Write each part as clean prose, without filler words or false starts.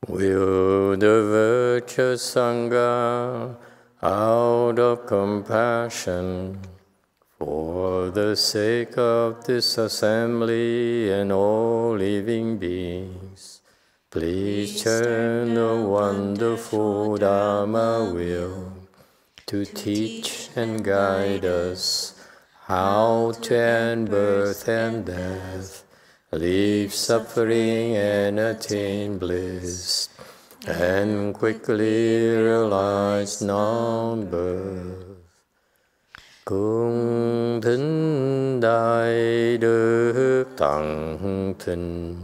Will the virtuous Sangha, out of compassion, for the sake of this assembly and all living beings, please turn the wonderful Dharma wheel to teach and guide us how to end birth and death, leave suffering and attain bliss, and quickly realize non-birth. Cung thính đại đức tặng thịnh,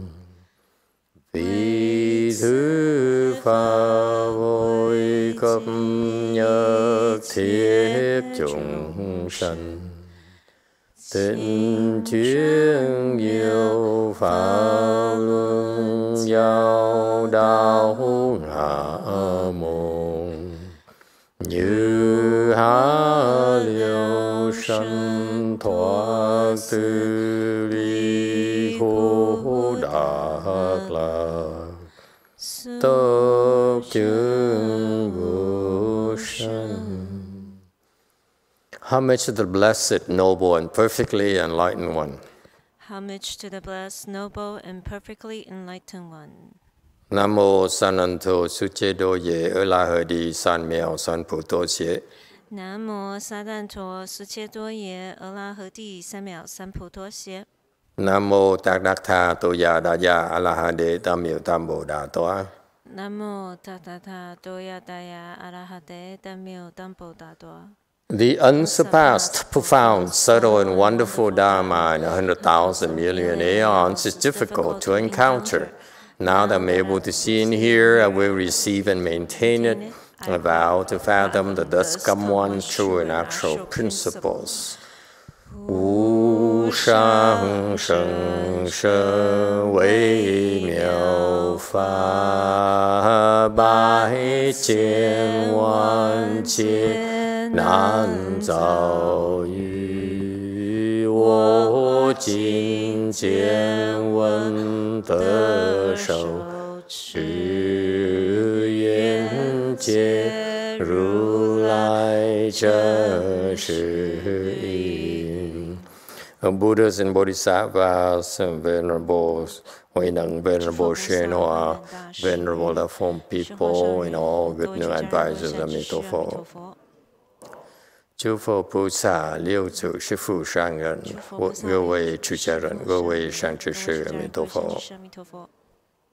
vì thứ pháp vui cấp nhất thiết chúng sanh. Tịnh chuyên diệu pháp luân giao đạo hạ môn, như há liêu sanh thoát tư ly khổ đạc lạc, tốc chứng vô sanh. Homage to the blessed, noble, and perfectly enlightened one. Homage to the blessed, noble, and perfectly enlightened one. Nam mô Sananto Suchedo Ye Erlahadi San Miao San Puto Xie. Nam mô Sananto Suchedo Ye Erlahadi San Miao San Puto Xie. Nam mô Tathagata Toya Daya Alahade Tamil Tambo Da Toa. Nam mô Tathagata Toya Daya Alahade Tamil Tambo Da Toa. The unsurpassed, profound, subtle, and wonderful Dharma in 100,000 million aeons is difficult to encounter. Now that I'm able to see and hear, I will receive and maintain it. I vow to fathom the thus come one's true and actual principles. Wu shang sheng she wei miao fa bai jian wan jie 难遭遇，我今见闻得受持愿解如来真实义。Buddhas and Bodhisattvas, Venerable Huineng, Venerable Shenhua, Venerable Lafong people, and all good new advisors of Mitofo. 诸佛菩萨、六祖、师父、上人，各位出家人，各位善知识，阿弥陀佛。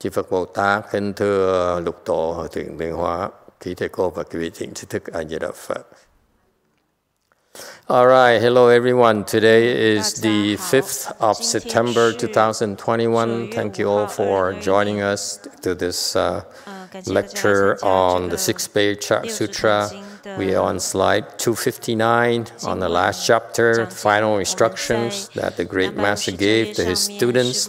Chư Phật Bồ Tát kính thưa lục tổ hội thượng Tuyên Hóa, quý thầy cô và quý vị thiện tri thức A Di Đà Phật. All right, hello everyone. Today is the 5th of September 2021. Thank you all for joining us to this lecture on the sixth page Sutra. We are on slide 259 on the last chapter, final instructions that the great master gave to his students.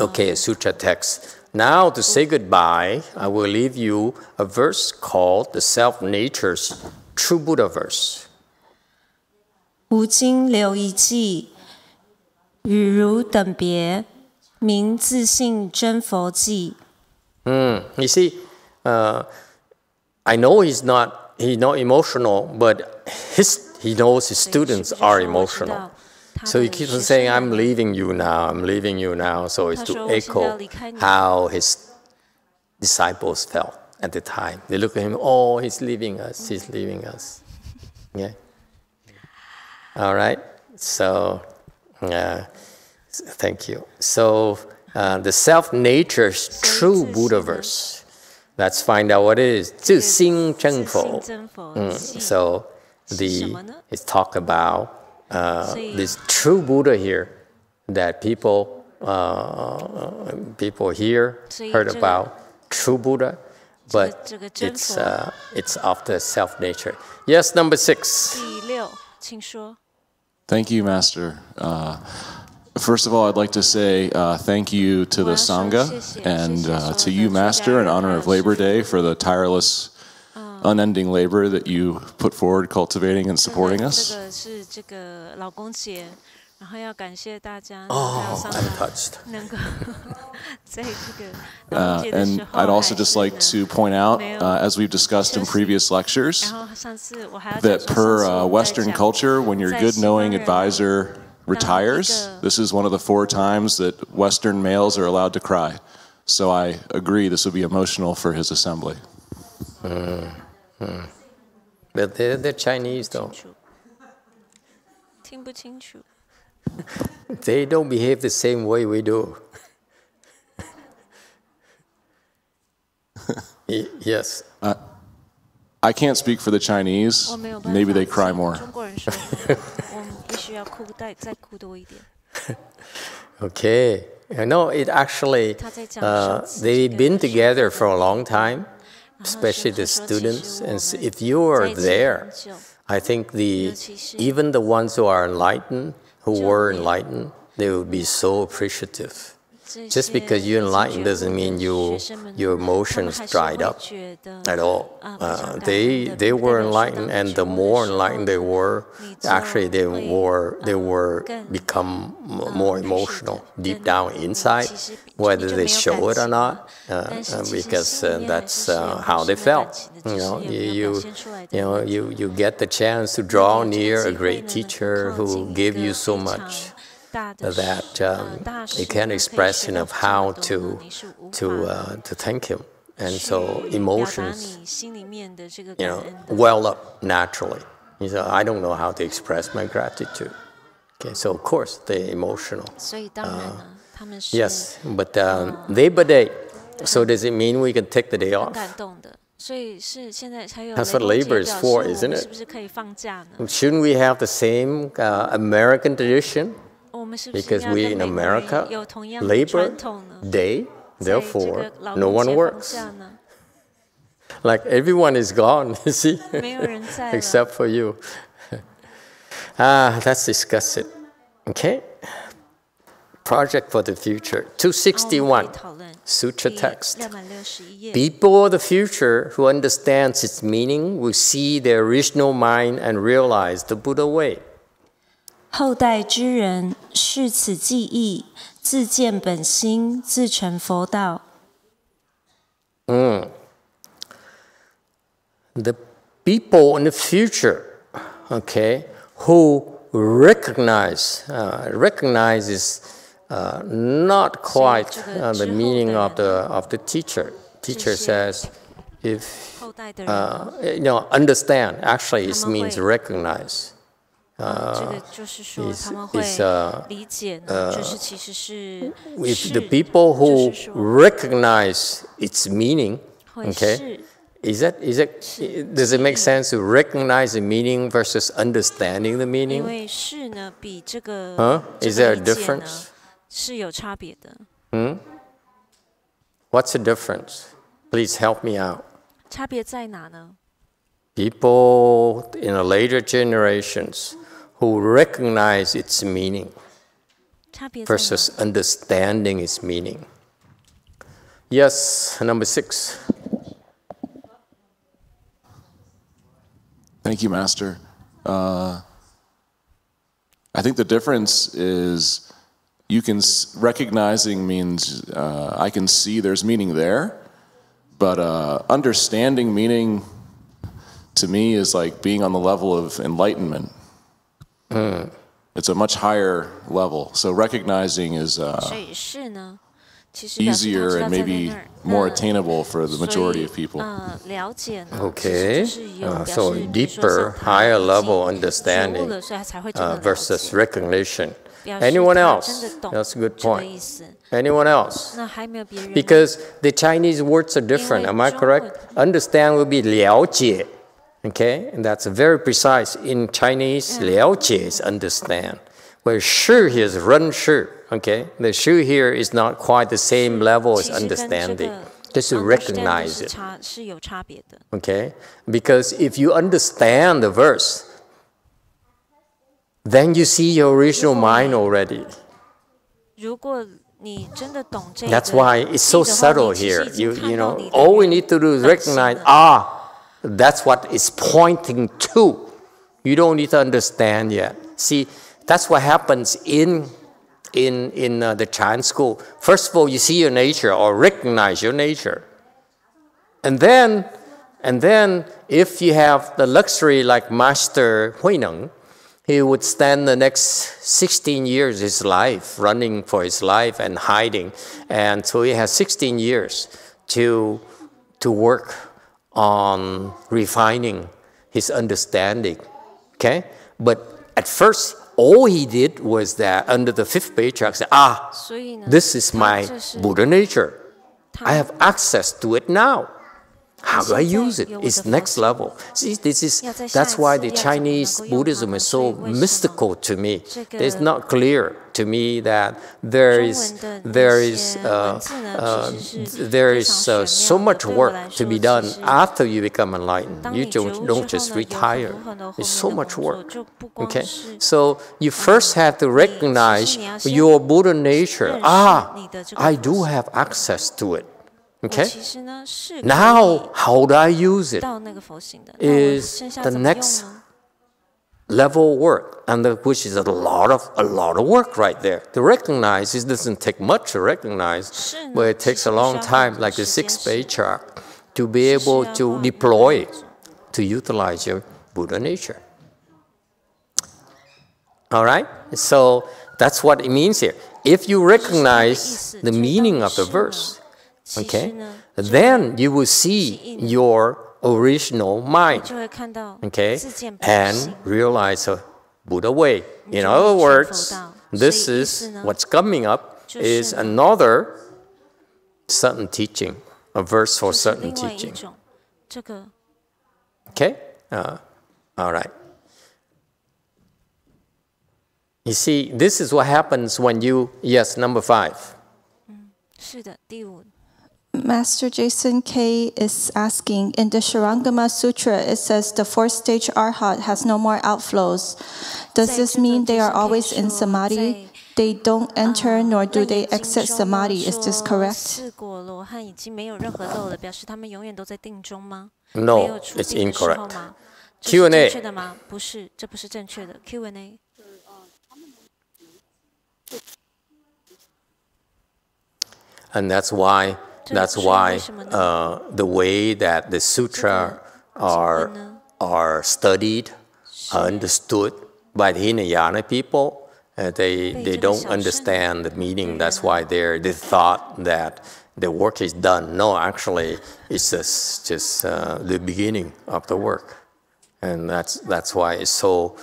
Okay, sutra text. Now to say goodbye, I will leave you a verse called the Self-Nature's True Buddha Verse. 吾今留一记，与汝等别，名自性真佛记。You see, I know he's not emotional, but he knows his students are emotional. So he keeps on saying, I'm leaving you now, I'm leaving you now. So it's to echo how his disciples felt at the time. They look at him, oh, he's leaving us, he's leaving us. Yeah. All right. So, thank you. So, the self-nature's true Buddha verse. Let's find out what it is. 自性真佛. So, it's talk about this true Buddha here that people here heard about true Buddha, but it's of the self-nature. Yes, number 6. Thank you, Master. First of all, I'd like to say thank you to the Sangha and to you, Master, in honor of Labor Day for the tireless, unending labor that you put forward cultivating and supporting us. Oh, I'm touched. And I'd also just like to point out, as we've discussed in previous lectures, that per Western culture, when your good knowing advisor retires, this is one of the 4 times that Western males are allowed to cry. So I agree this would be emotional for his assembly. But they're Chinese, though. They don't behave the same way we do. Yes. I can't speak for the Chinese. Maybe they cry more. Okay. No, it actually, they've been together for a long time, especially the students. And if you are there, I think even the ones who are enlightened, who were enlightened, they would be so appreciative. Just because you're enlightened doesn't mean your emotions dried up at all. They were enlightened, and the more enlightened they were, actually they were become more emotional deep down inside, whether they show it or not, because that's how they felt. You get the chance to draw near a great teacher who gave you so much that you can't express enough how to thank him, and so emotions, well up naturally. I don't know how to express my gratitude. Okay, so of course they're emotional. Yes, but day by day. So does it mean we can take the day off? That's what labor is for, isn't it? Shouldn't we have the same American tradition? Because we in America, Labor Day, therefore, no one works. Like everyone is gone, you see, except for you. Let's discuss it. Okay? Project for the future. 261, Sutra text. People of the future who understands its meaning will see their original mind and realize the Buddha way. 后代之人视此记忆，自见本心，自成佛道。The people in the future, okay, who recognize is not quite the meaning of the teacher. Teacher says, if understand. Actually, it means recognize. If the people who recognize its meaning, okay, does it make sense to recognize the meaning versus understanding the meaning? Is there a difference? What's the difference? Please help me out. People in the later generations who recognize its meaning versus understanding its meaning. Yes, number 6. Thank you, Master. I think the difference is recognizing means I can see there's meaning there, but understanding meaning to me is like being on the level of enlightenment. It's a much higher level. So recognizing is easier and maybe more attainable for the majority of people. Okay, so deeper, higher level understanding versus recognition. Anyone else? That's a good point. Anyone else? Because the Chinese words are different, am I correct? Understand will be 了解. Okay, and that's very precise. In Chinese, 了解 is understand. Where 识 here is 认识. Okay, the 识 here is not quite the same level as understanding. Just to recognize it. Okay, because if you understand the verse, then you see your original mind already. That's why it's so subtle here. You know, all we need to do is recognize, that's what it's pointing to. You don't need to understand yet. See, that's what happens in in the Chan school, first of all, you see your nature or recognize your nature. And then if you have the luxury like Master Huineng, he would spend the next 16 years of his life running for his life and hiding. And so he has 16 years to work on refining his understanding. Okay? But at first, all he did was that under the fifth patriarch said, this is my Buddha nature. I have access to it now. How do I use it? It's next level. See, that's why the Chinese Buddhism is so mystical to me. It's not clear to me that there is so much work to be done after you become enlightened. You don't just retire. It's so much work. Okay? So you first have to recognize your Buddha nature. I do have access to it. Okay? Now, how do I use it? Is the next level work, and which is a lot of work right there. To recognize, it doesn't take much to recognize, but it takes a long time, like the sixth patriarch, to be able to deploy it, to utilize your Buddha nature. All right? So that's what it means here. If you recognize the meaning of the verse, okay, then you will see your original mind, okay, and realize a Buddha way. In other words, this is what's coming up is another certain teaching, a verse for certain teaching. Okay? All right. You see, this is what happens when you, yes, number 5. Master Jason K. is asking, in the Shurangama Sutra, it says the fourth stage Arhat has no more outflows. Does this mean they are always in Samadhi? They don't enter nor do they exit Samadhi. Is this correct? No, it's incorrect. Q&A. And that's why the way that the sutra are studied, are understood by the Hinayana people, they don't understand the meaning. That's why they thought that the work is done. No, actually, it's just the beginning of the work, and that's why it's so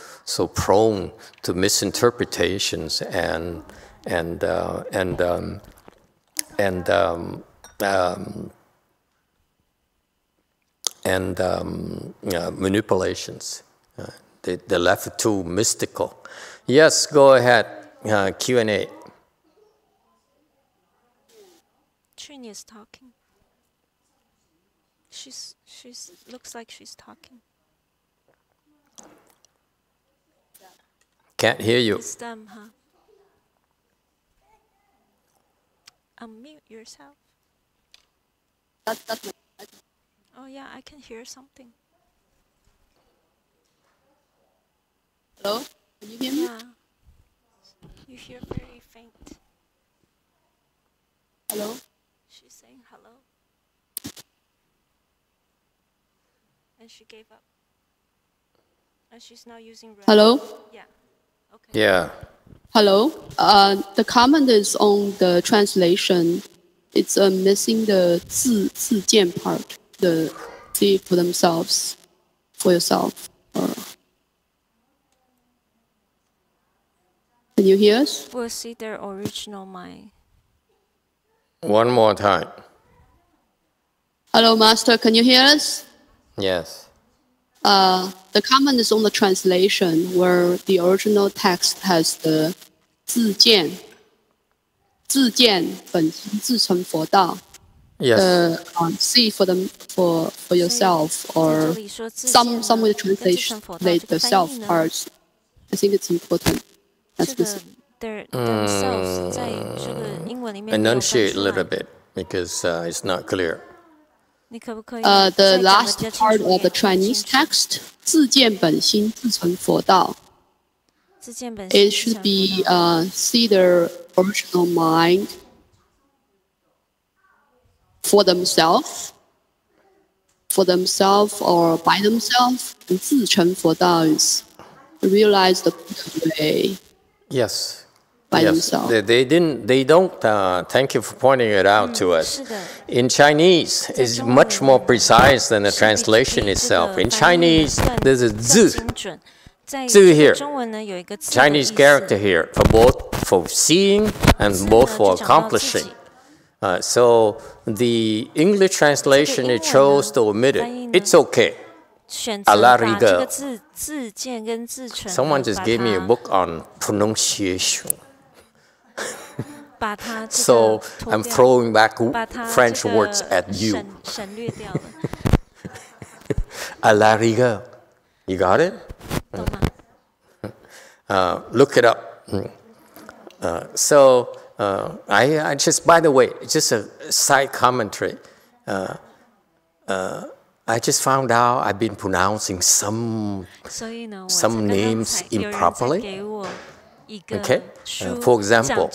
prone to misinterpretations and manipulations. They're left too mystical. Yes, go ahead. Q&A. Trini is talking. She's looks like she's talking. Can't hear you. It's them, huh? Unmute yourself. Oh yeah, I can hear something. Hello? Can you hear me? Yeah. You hear very faint. Hello? She's saying hello. And she gave up. And she's now using red. Hello? Yeah. Okay. Yeah. Hello? The comment is on the translation. It's missing the 自见 part. The see for themselves, for yourself. Can you hear us? We'll see their original mind. One more time. Hello, Master. Can you hear us? Yes. The comment is on the translation where the original text has the 自见本心自成佛道. Yes. See for them for yourself, or some way to translate the self parts. I think it's important. That's enunciate a little bit because it's not clear. The last part of the Chinese text, 自见本心自成佛道. it should be see the original mind for themselves or by themselves. 自成佛道 is realize the Buddha way. Yes. By yes. themselves. They don't, thank you for pointing it out to us. In Chinese, it's much more precise than the translation itself. In Chinese, there's a zi here, Chinese character here, for seeing and both for accomplishing. So the English translation, it chose to omit it. It's okay. Allah rigueur. Someone just gave me a book on pronunciation. So I'm throwing back French words at you. Allah rigueur. You got it? Look it up. I just, by the way, just a side commentary. I just found out I've been pronouncing some names improperly. Okay? For example,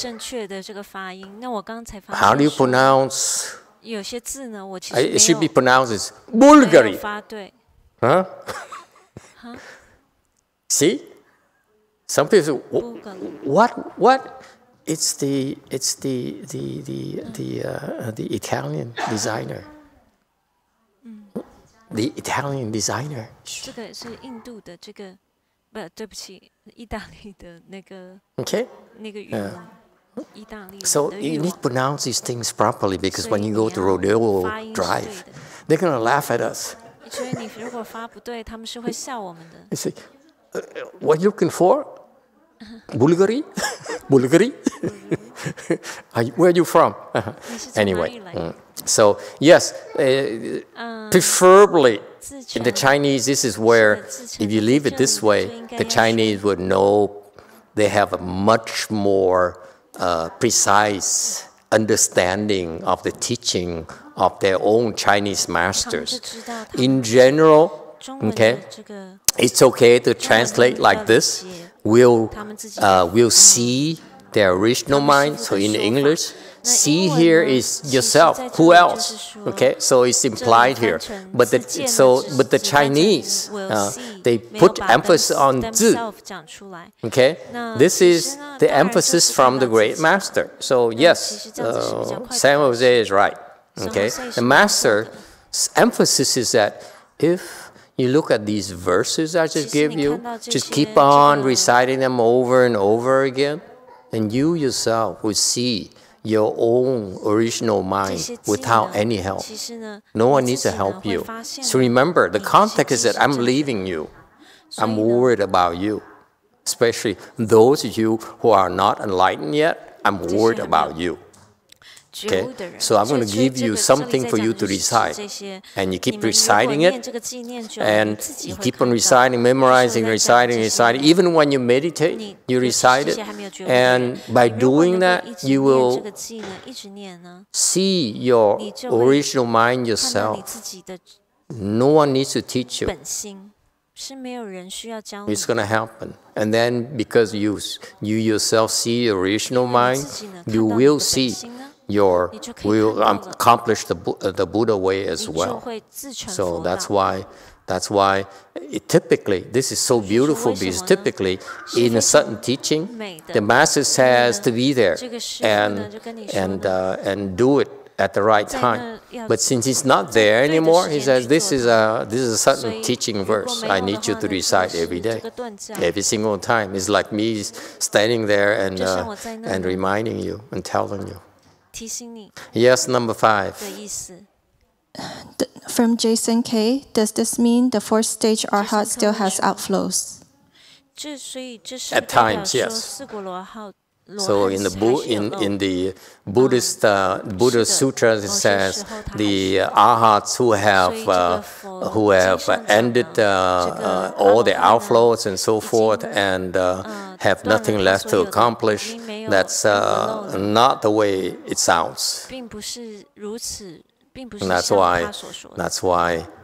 how do you pronounce? It should be pronounced as Bulgari. Huh? See? Some people say, what? It's the Italian designer. The Italian designer. Okay. So you need to pronounce these things properly, because when you go to Rodeo Drive, they're going to laugh at us. You say, what are you looking for? Bulgari? Bulgari? Where are you from? Anyway, so yes, preferably in the Chinese, this is where, if you leave it this way, the Chinese would know they have a much more precise understanding of the teaching of their own Chinese masters. In general, okay, it's okay to translate like this. We'll see their original mind. So in English, see here is yourself. Who else? Okay, so it's implied here. But the Chinese, they put emphasis on zi. Okay, this is the emphasis from the great master. So yes, San Jose is right. Okay, the master's emphasis is that if you look at these verses I just gave you, just keep on reciting them over and over again, and you yourself will see your own original mind without any help. No one needs to help you. So remember, the context is that I'm leaving you. I'm worried about you. Especially those of you who are not enlightened yet, I'm worried about you. Okay, so I'm going to give you something for you to recite, and you keep reciting it, and you keep on reciting, memorizing, reciting. Even when you meditate, you recite it, and by doing that, you will see your original mind yourself. No one needs to teach you. It's going to happen. And then because you yourself see your original mind, you will see will accomplish the Buddha way as well. So that's why typically, this is so beautiful, because typically in a certain teaching, the master says to be there and do it at the right time. But since he's not there anymore, he says this is a certain teaching verse I need you to recite every day, every single time. It's like me standing there and reminding you and telling you. Yes, number 5. From Jason K, does this mean the fourth stage arhat still has outflows? At times, yes. So in the Buddhist Buddha Sutras, it says the arhats who have ended all the outflows and so forth, and have nothing left to accomplish. That's not the way it sounds. And that's why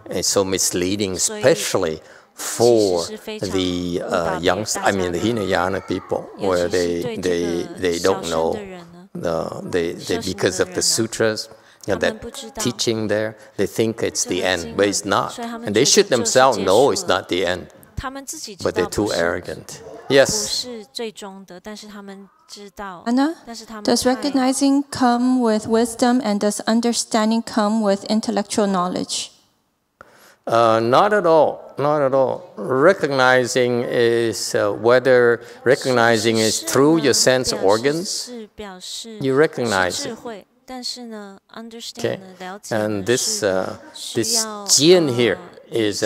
it's so misleading, especially for the I mean the Hinayana people, where they don't know because of the sutras, that teaching there, they think it's the end, but it's not. And they should themselves know it's not the end, but they're too arrogant. Yes. Anna, does recognizing come with wisdom, and does understanding come with intellectual knowledge? Not at all. Not at all. Recognizing is whether recognizing is through your sense organs. You recognize it. Okay. And this jian here is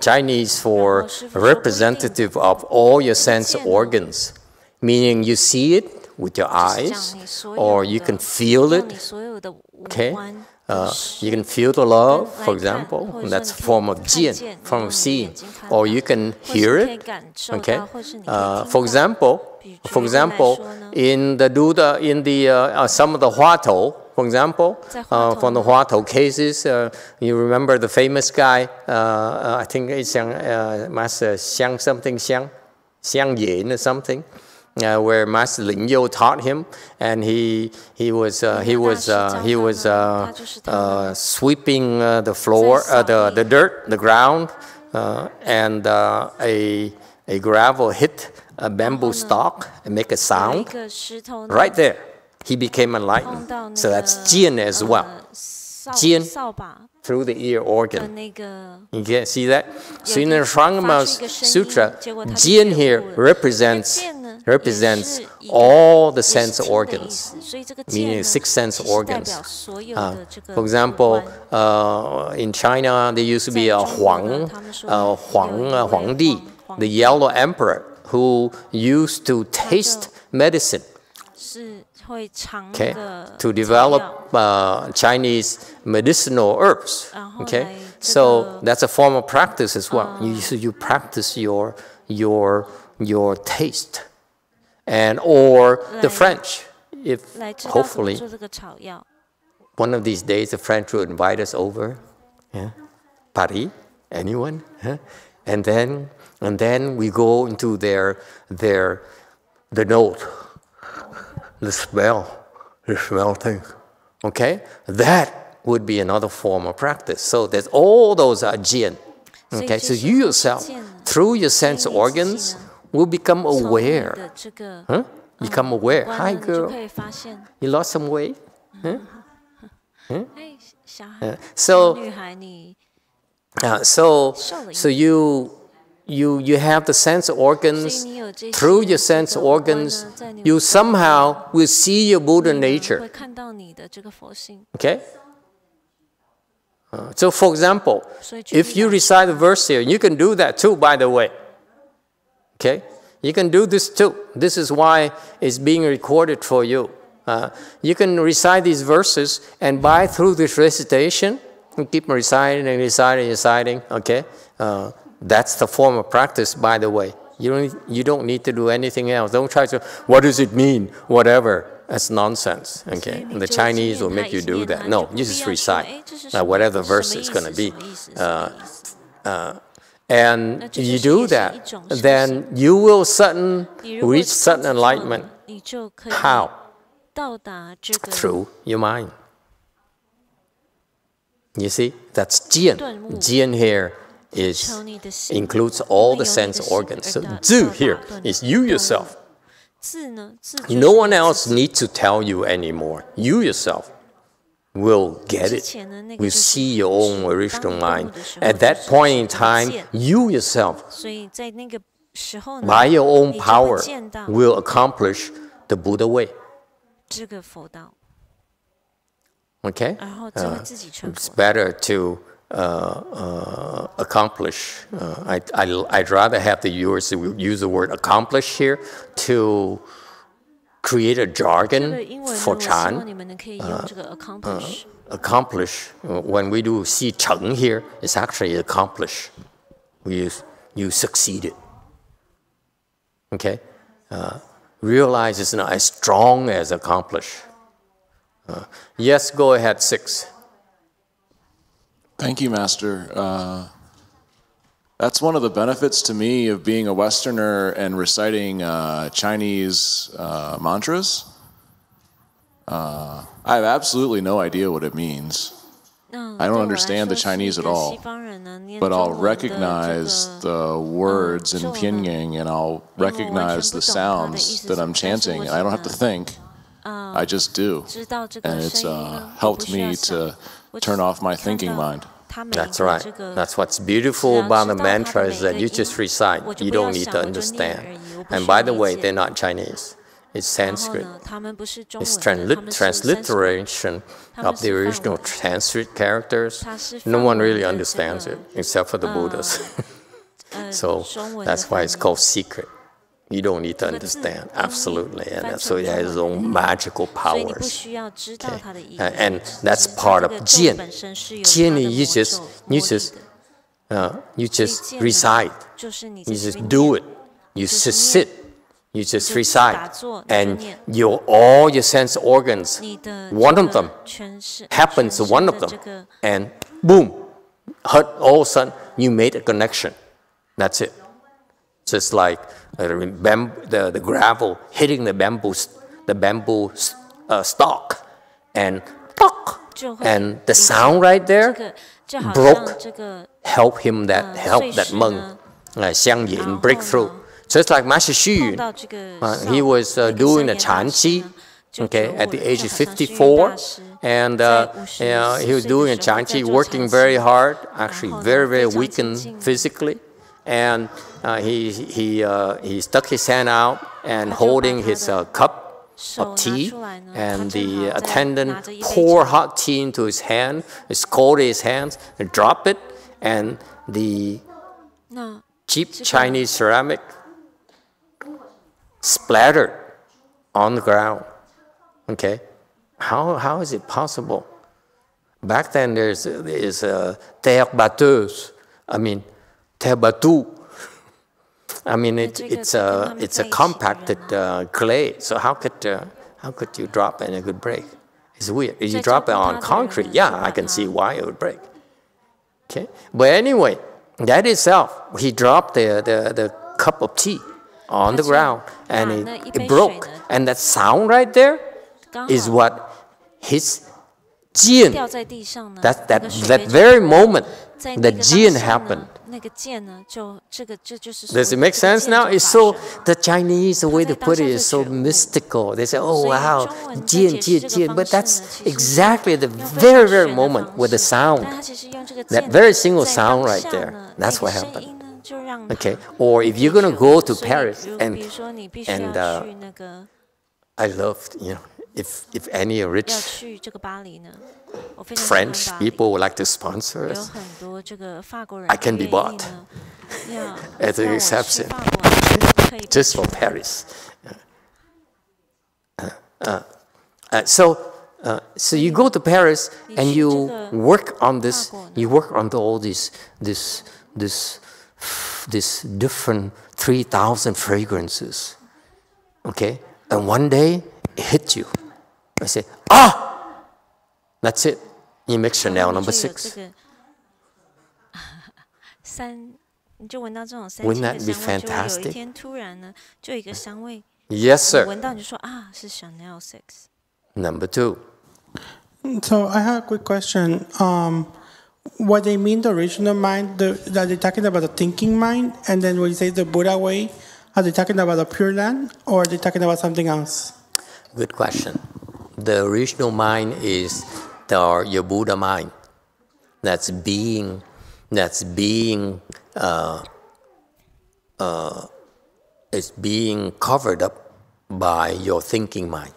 Chinese for representative of all your sense organs, meaning you see it with your eyes, or you can feel it. Okay. You can feel the love, for example, and that's a form of jian, form of seeing, or you can hear it. Okay. For example, in the some of the Huatou, for example, from the Huatou cases, you remember the famous guy, I think it's Master Xiang something, Xiang Yin or something, where Master Ling Yo taught him, and he was sweeping the floor, the dirt, the ground, and a gravel hit a bamboo stalk and make a sound. Right there, he became enlightened. So that's jian as well. Jian through the ear organ. You can see that? So in the Shrangama Sutra, jian here represents all the sense organs, meaning 6 sense organs. For example, in China, there used to be a Huangdi, the yellow emperor, who used to taste medicine, okay, to develop Chinese medicinal herbs. Okay, so that's a form of practice as well. You practice your taste, and or the French. If hopefully one of these days the French will invite us over, yeah, Paris, anyone, huh? And then we go into the note, the smell thing. Okay, that would be another form of practice. So that all those are jian. Okay, so you yourself, through your sense organs, will become aware. Huh? Become aware. Hi, girl. You lost some weight? Huh? Huh? So you have the sense organs. Through your sense organs, you somehow will see your Buddha nature. Okay? So for example, if you recite a verse here, you can do that too, by the way. Okay? You can do this too. This is why it's being recorded for you. You can recite these verses, and through this recitation, you keep reciting and reciting, okay? That's the form of practice, by the way. You don't need to do anything else. Don't try to, what does it mean? Whatever. That's nonsense, okay? And the Chinese will make you do that. No, you just recite whatever verse it's going to be. And if you do that, then you will reach sudden enlightenment. How? Through your mind. You see, that's jian. Jian here includes all the sense organs. So zi here is you yourself. No one else needs to tell you anymore. You yourself will get it. Will see your own original mind. At that point in time, you yourself, by your own power, will accomplish the Buddha way. Okay? It's better to accomplish. I'd rather have the viewers use the word accomplish here to create a jargon for Chan. Accomplish. When we do si cheng here, it's actually accomplish. You succeeded. Okay? Realize it's not as strong as accomplish. Yes, go ahead, 6. Thank you, Master. That's one of the benefits to me of being a Westerner and reciting Chinese mantras. I have absolutely no idea what it means. I don't understand the Chinese at all, but I'll recognize the words in Pyongyang and I'll recognize the sounds that I'm chanting. And I don't have to think, I just do. And it's helped me to turn off my thinking mind. That's right. That's what's beautiful about the mantra is that you just recite. You don't need to understand. And by the way, they're not Chinese. It's Sanskrit. It's transliteration of the original Sanskrit characters. No one really understands it except for the Buddhas. So that's why it's called secret. You don't need to understand, absolutely. And so it has its own magical powers. Okay. And that's part of Jian. Jian, you just recite. You just do it. You just sit. You just recite. And all your sense organs, one of them happens to one of them. And boom, all of a sudden you made a connection. That's it. Just like the gravel hitting the bamboo stalk, and the sound right there help that monk Xiang Yin break through. Just like Master Xu Yun, he was doing the Chan Qi, okay, at the age of 54, and he was doing a Chan Qi, working very hard, actually very, very weakened physically. And he stuck his hand out and holding his cup of tea, and the attendant poured hot tea into his hand, scalded his hands, and dropped it, and the cheap Chinese ceramic splattered on the ground. Okay, how is it possible? Back then there's terre batteuse. Terre battue. It's a compacted clay. So how could you drop it and it could break? It's weird. If you drop it on concrete, yeah, I can see why it would break. Okay, but anyway, that itself, he dropped the cup of tea on the ground and it broke. And that sound right there is what his jian. That very moment that jian happened. Does it make sense now? It's so, the Chinese, the way to put it is so mystical. They say, oh wow, jian, jian, jian. But that's exactly the very, very moment with the sound. That very single sound right there. That's what happened. Okay, or if you're going to go to Paris, and I loved, if any rich French people would like to sponsor us, I can be bought as an exception, just for Paris. So you go to Paris and you work on this. You work on all this different 3,000 fragrances. Okay, and one day it hit you. I say, that's it. You make Chanel number 6. Wouldn't that be fantastic? Yes, sir. Number 2. So I have a quick question. What they mean the original mind, that they're talking about the thinking mind, and then when you say the Buddha way, are they talking about the Pure Land, or are they talking about something else? Good question. The original mind is your Buddha mind. That's being it's being covered up by your thinking mind.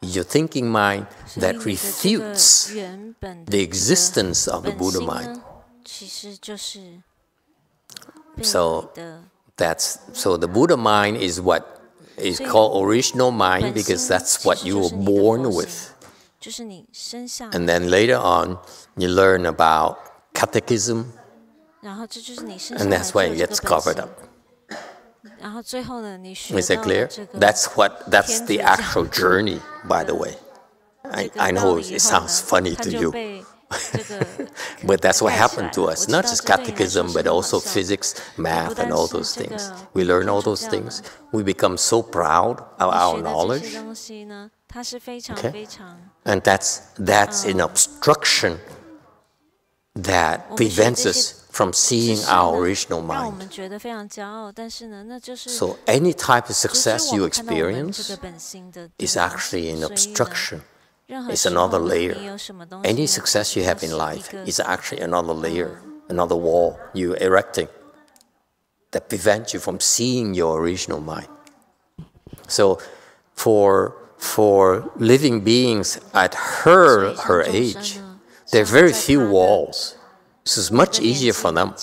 Your thinking mind that refutes the existence of the Buddha mind. So the Buddha mind is what is called original mind, because that's what you were born with. And then later on, you learn about catechism, and that's why it gets covered up. Is it clear? That's the actual journey, by the way. I know it sounds funny to you. But that's what happened to us. Not just catechism, but also physics, math, and all those things. We learn all those things. We become so proud of our knowledge. Okay? And that's an obstruction that prevents us from seeing our original mind. So any type of success you experience is actually an obstruction. It's another layer. Any success you have in life is actually another layer, another wall you're erecting that prevents you from seeing your original mind. So for living beings at her age, there are very few walls. So it's much easier for them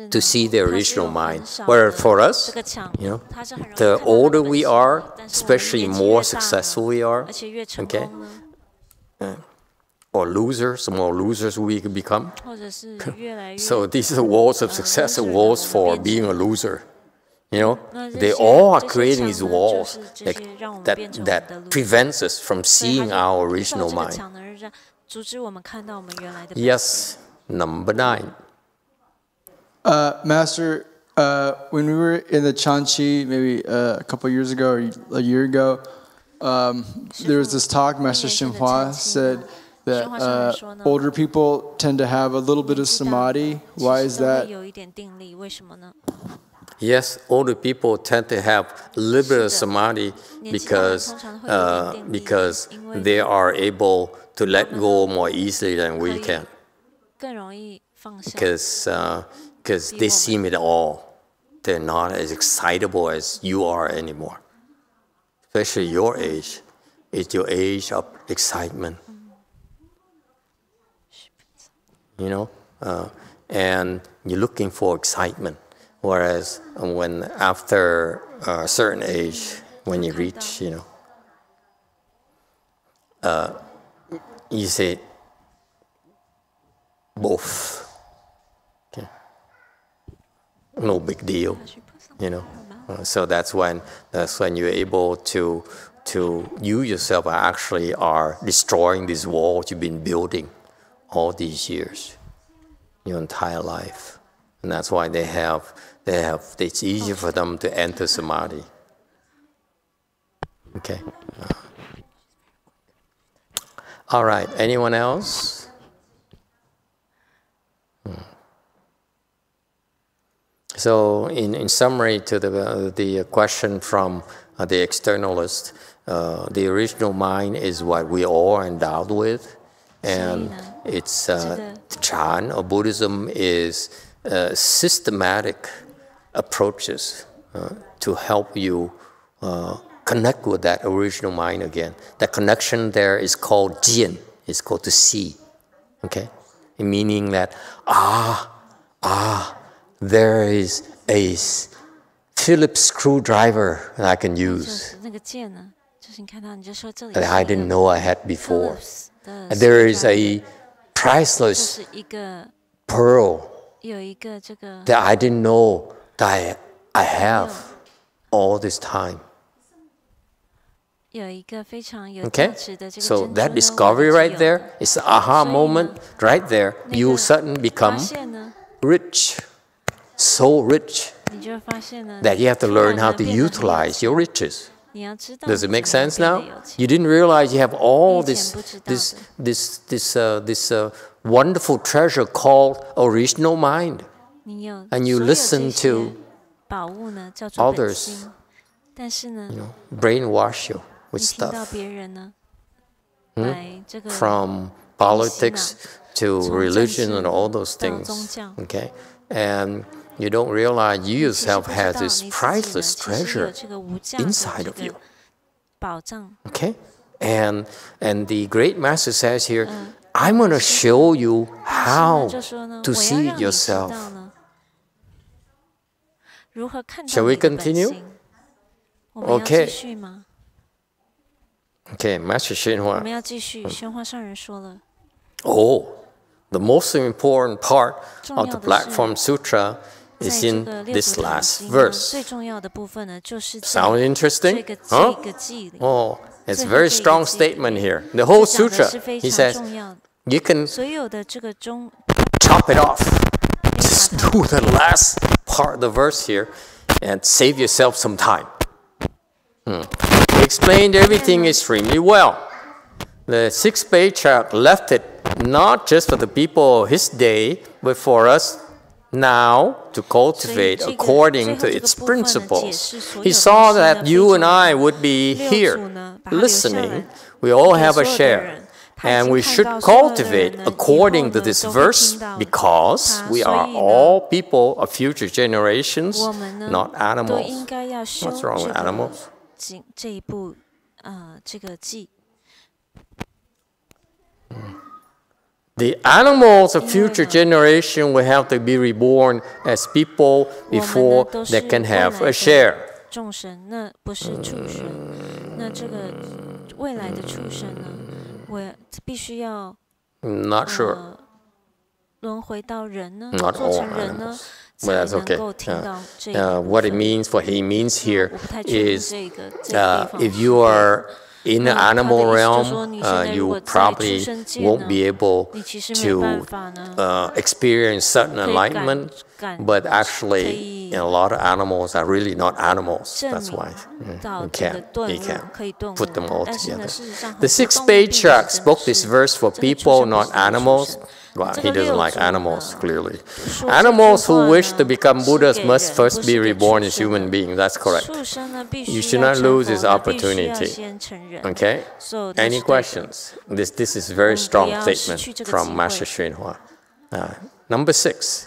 to see their original mind. Whereas for us, the older we are, especially more successful we are, okay? Or losers, the more losers we can become. So these are the walls of success, and walls for being a loser. They all are creating these walls that prevents us from seeing our original mind. Yes, number 9. Master, when we were in the Chanchi, maybe a couple years ago or a year ago, there was this talk, Master Xinhua said that older people tend to have a little bit of samadhi. Why is that? Yes, older people tend to have a little bit of samadhi because they are able to let go more easily than we can. Because they seem it all. They're not as excitable as you are anymore. Especially your age. It's your age of excitement. And you're looking for excitement. Whereas when after a certain age, when you reach, you say both. Okay. No big deal, So that's when you're able to you yourself actually are destroying these walls you've been building all these years, your entire life. And that's why it's easier for them to enter samadhi. Okay. All right. Anyone else? So, in summary to the question from the externalist, the original mind is what we all are endowed with, and it's Chan or Buddhism is systematic approaches to help you connect with that original mind again. That connection there is called jian. It's called to see. Okay, meaning that there is a Phillips screwdriver that I can use that I didn't know I had before. And there is a priceless pearl that I didn't know that I have all this time. Okay? So that discovery right there is the aha moment right there. You suddenly become rich, so rich that you have to learn how to utilize your riches. Does it make sense now? You didn't realize you have all this wonderful treasure called original mind, and you listen to others, brainwash you with stuff, from politics to religion and all those things. Okay, and you don't realize you yourself have this priceless treasure inside of you. Okay? And the great master says here, I'm going to show you how to see it yourself. Shall we continue? Okay. Okay, Master Xinhua. Oh, the most important part of the Platform Sutra is in this last verse. Sound interesting? Huh? Oh, it's a very strong statement here. The whole sutra, he says, You can 所有的这个中 chop it off. Just do the last part of the verse here and save yourself some time. He explained everything extremely well. The sixth patriarch left it not just for the people of his day, but for us now to cultivate according to its principles. He saw that you and I would be here listening. We all have a share. And we should cultivate according to this verse because we are all people of future generations, not animals. What's wrong with animals? 这一步这个记 The animals of future generation will have to be reborn as people before they can have a share. 众生那不是畜生，那这个未来的畜生呢，我必须要 Not sure. 轮回到人呢， Not 做 all 成人呢， animals. 才 Well, that's 能 okay. 够听到这个。 What it means, what he means here 我不太确定 is 这个地方 if you are in the 他的 animal 意思就是 realm, 说你现在如 you 果在 probably 畜生界 won't 呢 be able 你其实没办法呢 to experience certain 可以 enlightenment, 感 but 可 actually, 以 a lot of animals are really not animals. 证 That's 明 why 到 you 这个 can't, 顿 you 悟 can't 可以顿悟 put them all 但是 together. 呢，事实上很 The 多 sixth 动物并不是 patriarch 真的 spoke this 是 verse for 这个畜 people, 生不 not 是真的畜 animals. 生 Well, 这 he 个 doesn't 六 like 祖 animals, 呢 clearly. 说这句 Animals who 话 wish to 呢 become 是 Buddhas 给 must 人不 first 是 be 给 reborn 畜 as 生 human 的 beings. That's correct. 畜生呢必 You 须 should 要 not 成 lose 佛 this 呢必须要 opportunity. 先成人 Okay? 所有都 Any 是对的 questions? This is a very strong 不要失 statement 去这个 from 机会 Master Xunhua. Number 6.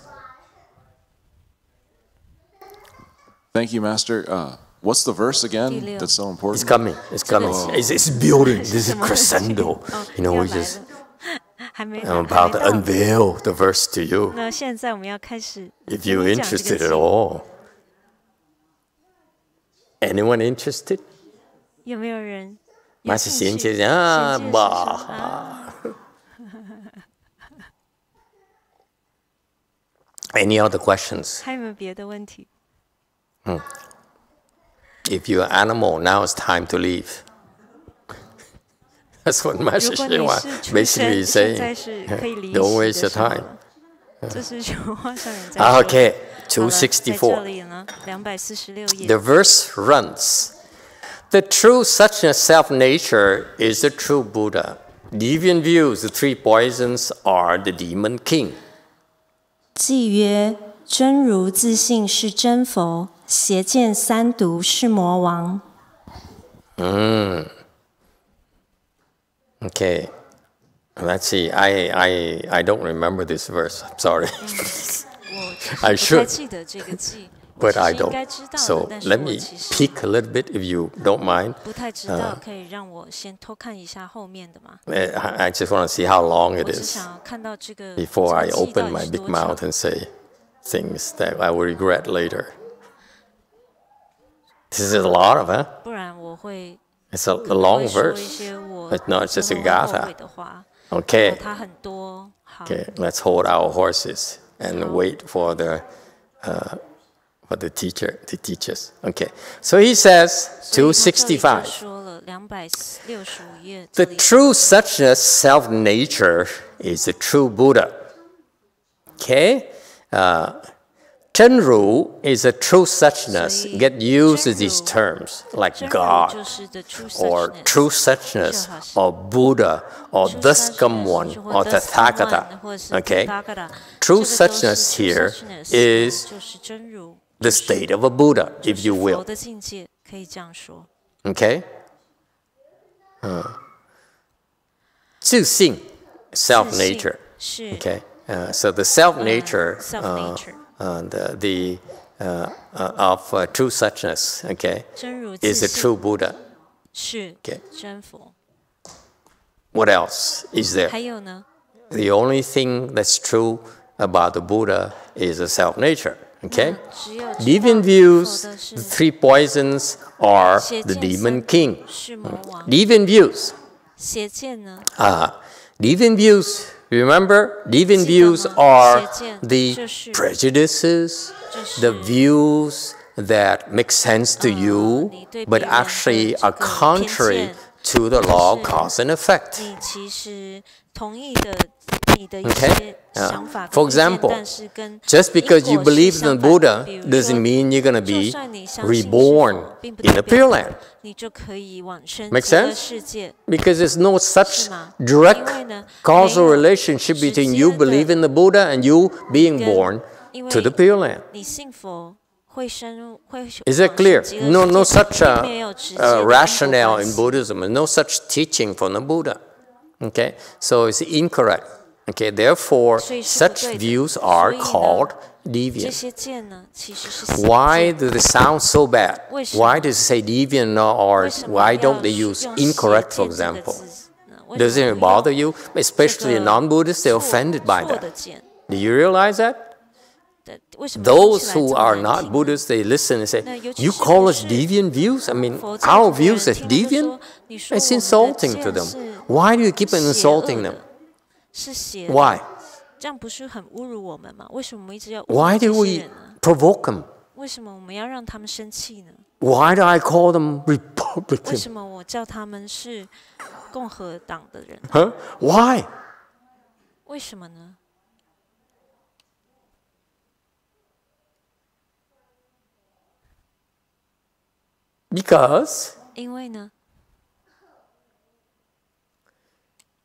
Thank you, Master. What's the verse again 第六。 that's so It's important? coming. It's coming. It's building. This is 什么东西 crescendo. 哦 You know, 要 we 来 just 了还没 I'm 还 about 没 to 到 unveil the verse to you 那现在我们要开始 if 跟 you're 你讲这个 interested at 经 all. Anyone interested? 有没有人有 Master 兴趣？贤姐啊贤姐是bah 说啊 Any other questions? 还有没有别的问题？ If you're an animal, now it's time to leave. That's what 如 Master 果你 Xunhua 是畜 basically 生， is 现在 saying. 是可以离 Don't 席 waste 的 your 时候 time. 了。这是琼花上人在说的。 Okay, 好了，在这 264. 里呢，246页 The。verse runs. The true suchness self-nature is the true Buddha. Deviant views, the three poisons are the demon king. 即曰：真如自性是真佛，邪见三毒是魔王。Okay, let's see. I don't remember this verse. I'm sorry. 我 I 不太 should, 记得这个记，我 but 其 I 实应该 don't. 知道的， So 但是 let 我 me 其实 peek a little bit if you don't mind. 不太知道，可以让我先偷看一下后面的吗？ I just want to see how long it 我只 is 想要看到这个 before I 这个记到 open 底 my 是 big 多 mouth 长。 and say things that I will regret later. This is a lot of, huh? 不然我会 It's a 可能 long 会说一 verse. 些我 It's not just a 可能会后 gatha. 悔的话。 Okay. 它很多。好， Okay, let's hold our horses and wait for the teacher to teach us. Okay, so he says 265. 说了265页。 The true suchness, self-nature, is the true Buddha. Okay, Zhenru is a true suchness. Get used to these terms like 真如 God 就是 the true or suchness true suchness or Buddha or the scum one or Tathagata. Okay, true suchness here is 就是真如 the state of a Buddha, if you 佛 will. 的境界，可以这样说。 Okay? 自性 self-nature. 是 Okay? So the self-nature, self-nature of true suchness, okay, 真如 is 自 the 性 true Buddha. 是 Okay. 真佛。 What else is there? 还有呢？ The only thing that's true about the Buddha is the self-nature. Okay? 只有知道 Deviant 佛 views, 的是 the three poisons are 邪 the 见 demon 三毒 king. 是魔王。 Deviant views. 邪见呢？ Deviant views, remember, deviant 记得吗？ views are 邪见 the 就是 prejudices, 就是 the views that make sense to you, 你对 but 别人的 actually 这 are 个 contrary 偏见 to the law of cause and effect. 你其实同意的你的一 Okay? 些想法 For 跟意见 example, 但是跟 just because you 因果是 believe in 相 the 反 Buddha 比如 doesn't 说 mean you're going to 就 be 算你相信是 reborn 否并不 in 代 the 表 Pure Land. 你就可以往生 Make 极乐 sense? 世界 Because there's no such 是吗？ direct 因为呢， causal 没有 relationship 直 between 接 you 的 believing in the Buddha and you being 跟 born 因为 to the Pure Land. 你信佛会生会 Is it 往 clear? 生极乐 No 世界 such 并没有直接的因果 rationale 关 in 系 Buddhism, no such teaching from the Buddha. Okay, so it's incorrect. Okay, therefore, 所以是不 such 对的。 views are 所以呢， called 这 deviant. 些见呢，其实是邪 Why 见 do they sound so bad? 为什么？ Why does it say deviant or 为什么 why 要 don't they use 用 incorrect, 邪 for 见这个 example? 字呢？为什么 Doesn't it 不 bother 用 you? Especially 这个 non-Buddhists, they're 错 offended by 错的 that. 见 Do you realize that? 的为什么听起 Those 来 who 这么 are 难 not 听呢？ Buddhists, they listen and say, 那尤其 you 是 call 不 us 是 deviant views? I mean, 佛教 our 徒的人 views as 听了就 deviant? 说你说 It's 我们的 insulting to 见 them. 是 Why do you keep on 邪恶 insulting them? 的，是邪的 Why? 这样不是很侮辱我们吗？为什么我们一直要侮 Why 辱 do 这些 we 人呢？ provoke them? 为什么我们要让他们生气呢？ Why do I call them 为 Republican? 什么我叫他们是共和党的人？ Huh? Why? 为什么呢？ Because, 因为呢，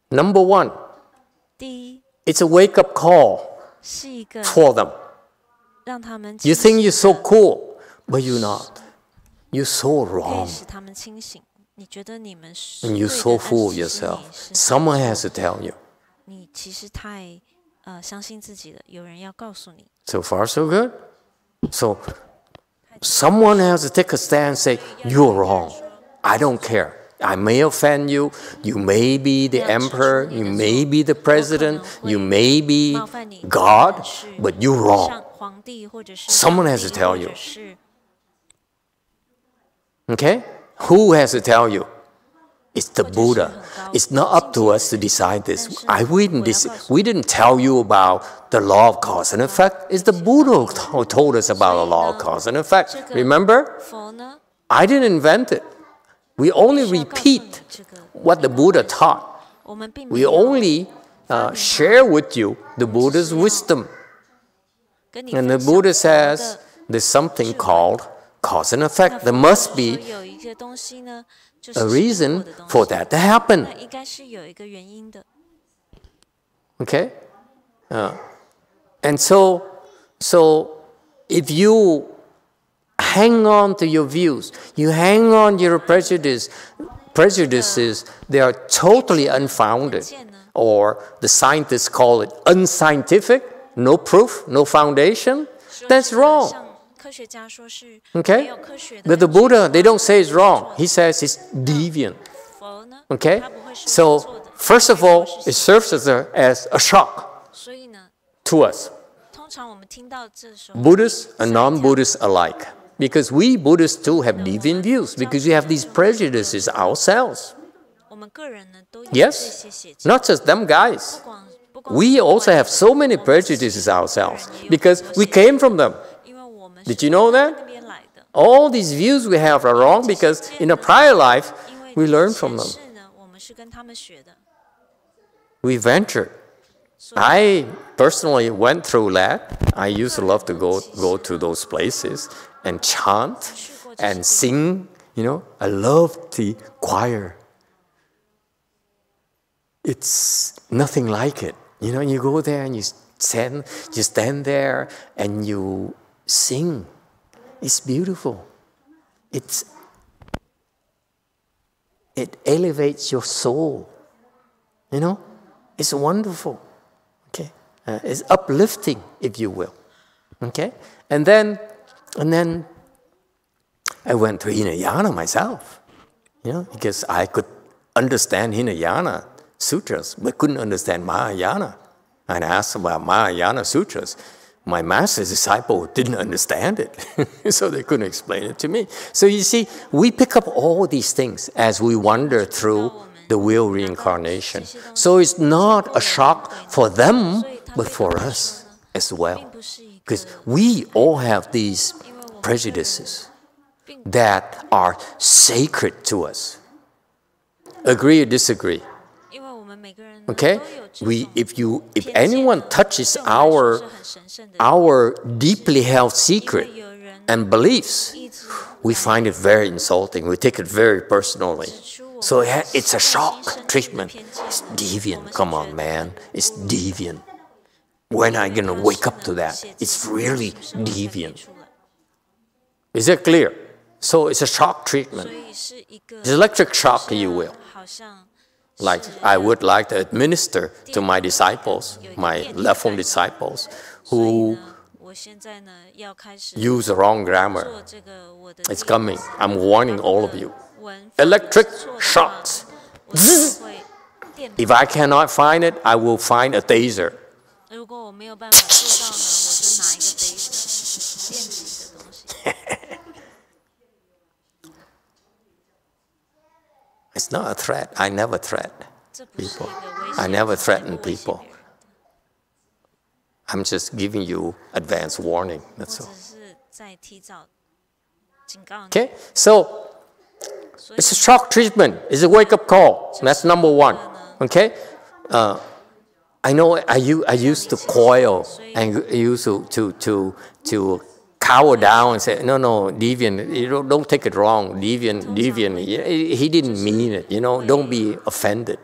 number one, 第一 it's a wake-up call 是一个 for them. 让他们 You 清醒 think you're so cool, but you're not. You're so 可以 wrong. 使他们清醒。你觉得你们是 And 对 you 的 so 但 fool 其实 yourself. 你是 Someone has to tell you. 你其实太相信自己了，有人要告诉你。 So far, so good. So someone has to take a stand and say, you're wrong. I don't care. I may offend you. You may be the emperor. You may be the president. You may be 冒犯你 God, 可能是 but you're wrong. 上皇帝或者是 Someone 上 has to 帝 tell 或 you. 者是 Okay? Who has to tell you? It's the 或者是 Buddha. 很高 It's not up to us to 境界 decide 的 this. 人。 We didn't tell you about the law of cause and effect. It's the Buddha who told us about the law of cause and effect. 这个 Remember? 佛呢， I didn't invent it. We only 是要告诉 repeat 你这个 what the Buddha taught. 我们并 We 没有 only share with you the Buddha's wisdom. 跟你 And the 分享 Buddha 佛 says 的 there's something 智慧。 called cause and 那 effect. 佛 There 说 must be 有一些东西呢，就是 a 是因 reason 果的东 for 西 that to happen. 那应该是有一个原因的。 Okay? And so if you hang on to your views, you hang on to your prejudices, they are totally unfounded. Or the scientists call it unscientific, no proof, no foundation. 说 That's 这个 wrong. 像科学家说是 Okay? 没有科学的 But the 根据 Buddha, they don't say it's 是 wrong. 错 He says it's deviant. 佛呢 Okay? 他不会是 So, 错的 first of all, 是 it serves as a shock 所以呢， to us, 通常我们听到这时候 Buddhists and 吓一跳 non-Buddhists alike. Because we Buddhists too have deviant views, because we have these prejudices ourselves. 我们个人呢都有 Yes? 这些邪见， Not just them guys. 不光 We 是 also 外 have so many 我们自己 prejudices ourselves 个人也有 because 很多 we 邪 came from them. 因为我们 Did 是 you know 从 that? 那边来的。 All these views we have are wrong because in a prior life 因为 we 前 learned from them. 世呢，我们是跟他们学的。 We ventured. 所以 I personally went through that. I used to love to go to those places and chant and sing. You know, I loved the choir. It's nothing like it. You know, you go there and you stand there and you sing. It's beautiful. It elevates your soul. You know, it's wonderful. Okay, it's uplifting, if you will. Okay, and then I went to Hinayana myself. You know, because I could understand Hinayana sutras, but couldn't understand Mahayana. And I asked about Mahayana sutras. My master's disciple didn't understand it, so they couldn't explain it to me. So you see, we pick up all these things as we wander through the wheel reincarnation. So it's not a shock for them, but for us as well. Because we all have these prejudices that are sacred to us. Agree or disagree? Okay? If anyone touches our deeply held secret and beliefs, we find it very insulting. We take it very personally. So it's a shock treatment. It's deviant. Come on, man. It's deviant. When are you going to wake up to that? It's really deviant. Is that clear? So it's a shock treatment. It's electric shock, if you will. Like I would like to administer to my disciples, my left-hand disciples, who use the wrong grammar. It's coming. I'm warning all of you. Electric shocks. Zzz. If I cannot find it, I will find a taser. It's not a threat. I never threat people. I never threaten people. I'm just giving you advance warning. That's all. Okay? So, it's a shock treatment. It's a wake-up call. That's number one. Okay? I know I used to coil and used to cower down and say, no, deviant, you don't take it wrong, deviant, he didn't mean it, don't be offended.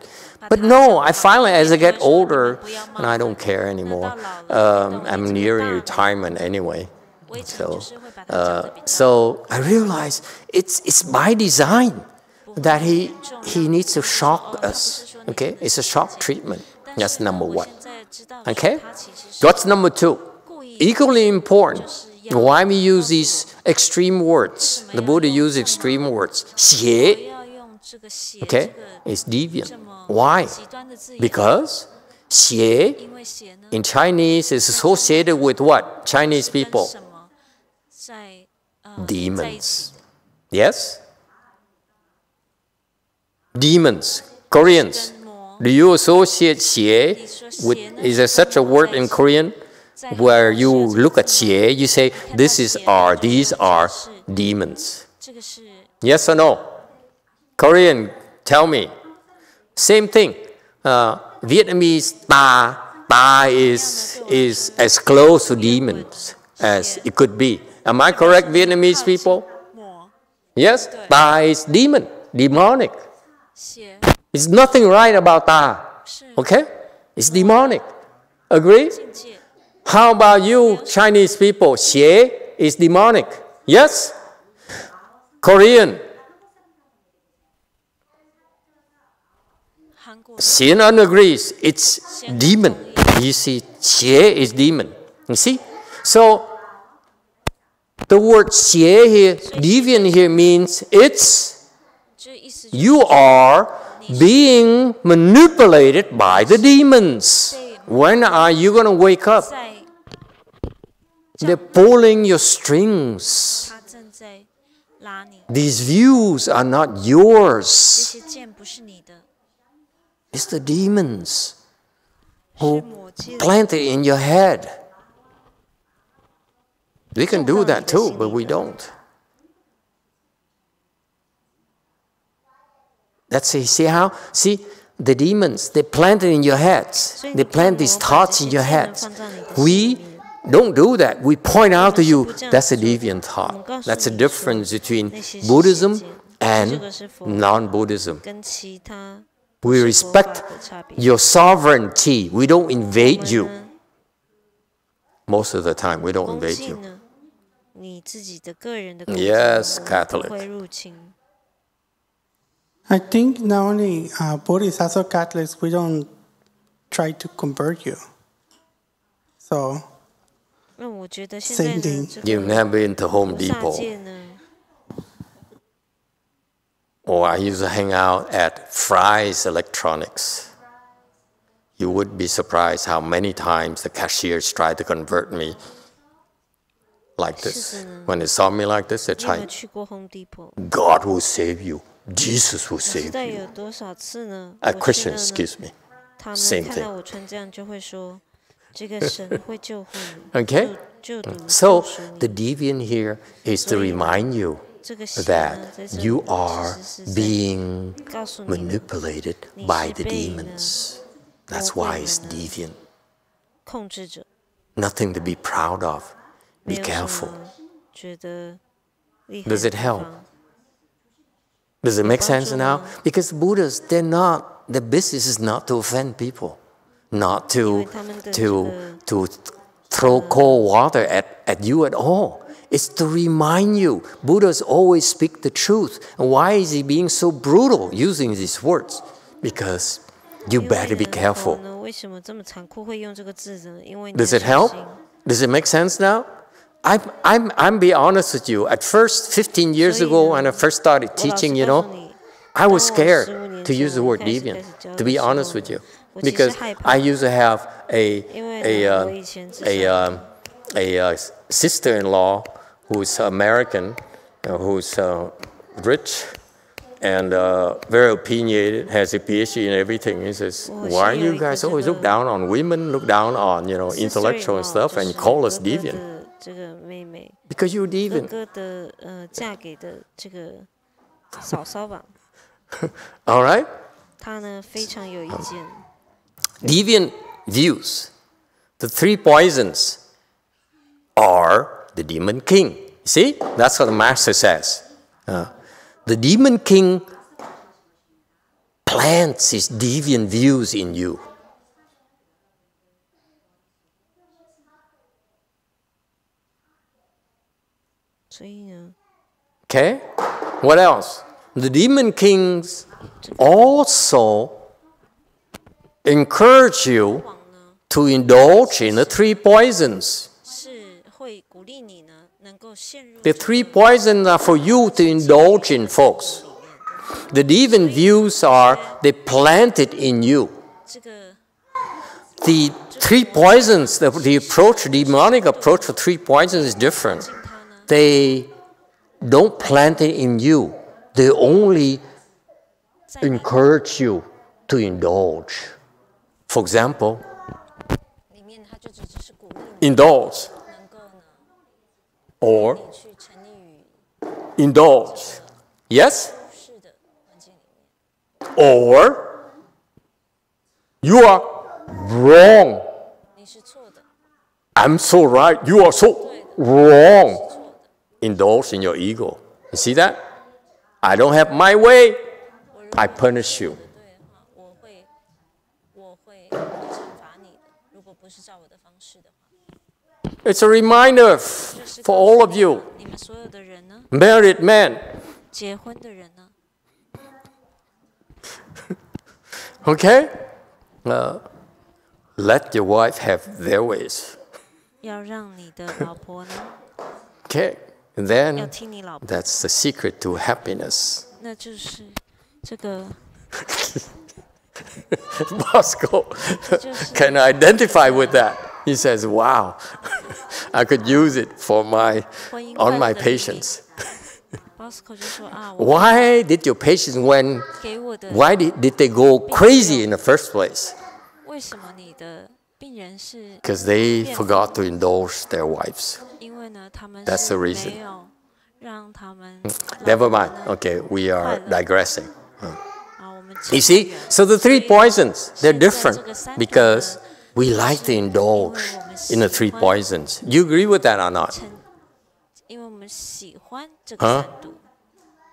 But no, I finally, as I get older, and I don't care anymore, I'm nearing retirement anyway. So I realize it's by design that he needs to shock us, okay? It's a shock treatment. That's number one, okay? What's number two? Equally important. Why we use these extreme words? The Buddha used extreme words. 邪, okay, it's deviant. Why? Because 邪 in Chinese is associated with what? Chinese people? Demons. Yes? Demons. Koreans. Do you associate 邪 with, is there such a word in Korean? Where you look at 邪, you say, these are demons. Yes or no? Korean, tell me. Same thing. Vietnamese, ta is as close to demons as it could be. Am I correct, Vietnamese people? Yes? Ta is demon, demonic. There's nothing right about ta. Okay? It's demonic. Agree? How about you, Chinese people? 邪 is demonic. Yes? Korean. 贤恩 agrees. It's demon. You see, 邪 is demon. You see? So, the word 邪 here, deviant here means you are being manipulated by the demons. When are you going to wake up? They're pulling your strings. These views are not yours. It's the demons who plant it in your head. We can do that too, but we don't. That's it. See how? See, the demons, they plant it in your heads. They plant these thoughts in your heads. We don't do that. We point out to you, that's a deviant thought. That's the difference between Buddhism and non-Buddhism. We respect your sovereignty. We don't invade you. Most of the time, we don't invade you. Yes, Catholic. I think not only Buddhists, also Catholics, we don't try to convert you. So, same thing. You've never been to Home Depot. Or I used to hang out at Fry's Electronics. You would be surprised how many times the cashiers tried to convert me like this. When they saw me like this, they tried, God will save you. Jesus will save you. A Christian, excuse me. Same thing. Okay? So, the deviant here is to remind you that you are being manipulated by the demons. That's why it's deviant. 控制着， Nothing to be proud of. Be 没有什 careful. 么觉得厉害 Does 的 it 地 help? 方。 Does it make sense now? 帮助吗？ Because Buddhas, they're not, their business is not to offend people, not 因为 to 他们的 to throw cold water at you at all. It's to remind you. Buddhas always speak the truth. And why is he being so brutal using these words? Because you 因为 better be 人 careful. 呢，为什么这么残酷会用这个字呢？因为你 Does 要 it 小 help? 心。 Does it make sense now? I'm be honest with you. At first, 15 years 所以 ago, 呢， when I first started 我老实 teaching, you 告 know, 诉你， I was 当我15 scared 年 to 前 use the word 开始 deviant, 教 to 的 be 时 honest 候 with you. 我其实 Because 害怕， I used to have 因为呢，我以前至少 a sister-in-law who's American, who's rich and very opinionated, has a PhD and everything. He says, why you guys always look down on women, look down on, you know, intellectual and stuff, and call us deviant? 这个妹妹， Because you're 哥 deviant. 哥的嫁给的这个嫂嫂吧， All right? 她呢非常有意见。 Deviant views. The three poisons are the demon king. See? That's what the master says. The demon king plants his deviant views in you. Okay? What else? The demon kings also encourage you to indulge in the three poisons. 是会鼓励你呢，能够陷入 The three poisons are for you to indulge in, folks. The deviant views are, they planted in you. 这个 The three poisons, the approach, the demonic approach for three poisons is different. They don't plant it in you. They only encourage you to indulge. For example, 里面它就只是鼓励你 indulge 能够呢， or 你去沉溺于 indulge. Yes? 是的环境里面， Or you are wrong. 你是错的， I'm so right. You are so wrong. Indulge in your ego. You see that? I don't have my way. I punish you. 对的话，我会惩罚你的。如果不是照我的方式的话， It's a reminder for all of you, 你们所有的人呢， married men. 结婚的人呢， Okay? Let your wife have their ways. 要让你的老婆呢， Okay? And 要 then 听你老婆， that's the secret to happiness. 那就是这个 Bosco can identify with that. He says, wow, I could use it for on my patients. Bosco 就说啊，我 Why did your patients给我的 why did they go crazy in the first place? 为什么你的病人是 Because they forgot to indulge their wives. 因为呢，他们 That's 是 the reason. 没有让他们 Never 老婆 mind. 呢 Okay, we are 快乐 digressing. 啊，我们 You see, so the three poisons, they're different because we like to indulge in the three poisons. You agree with that or not? 因为我们喜欢这个三毒。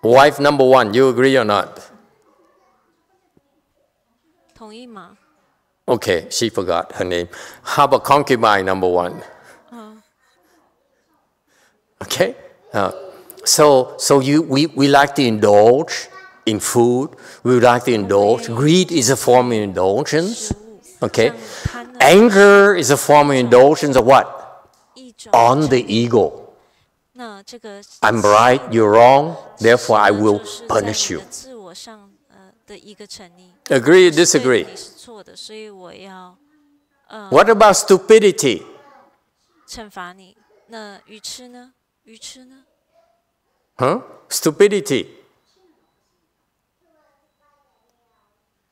Wife number one, you agree or not? 同意吗？ Okay, she forgot her name. How about concubine number one? Okay? We like to indulge in food. We like to indulge. Greed is a form of indulgence. Okay? Anger is a form of indulgence of what? 一种 On the ego. 那这个 I'm right, you're wrong, therefore I will 就是在 punish 你 you. 的自我上的一个沉溺。 Agree or 对 disagree? 你是错的，所以我要 What about stupidity? 惩罚你。那愚痴呢？愚痴呢？ Huh? Stupidity.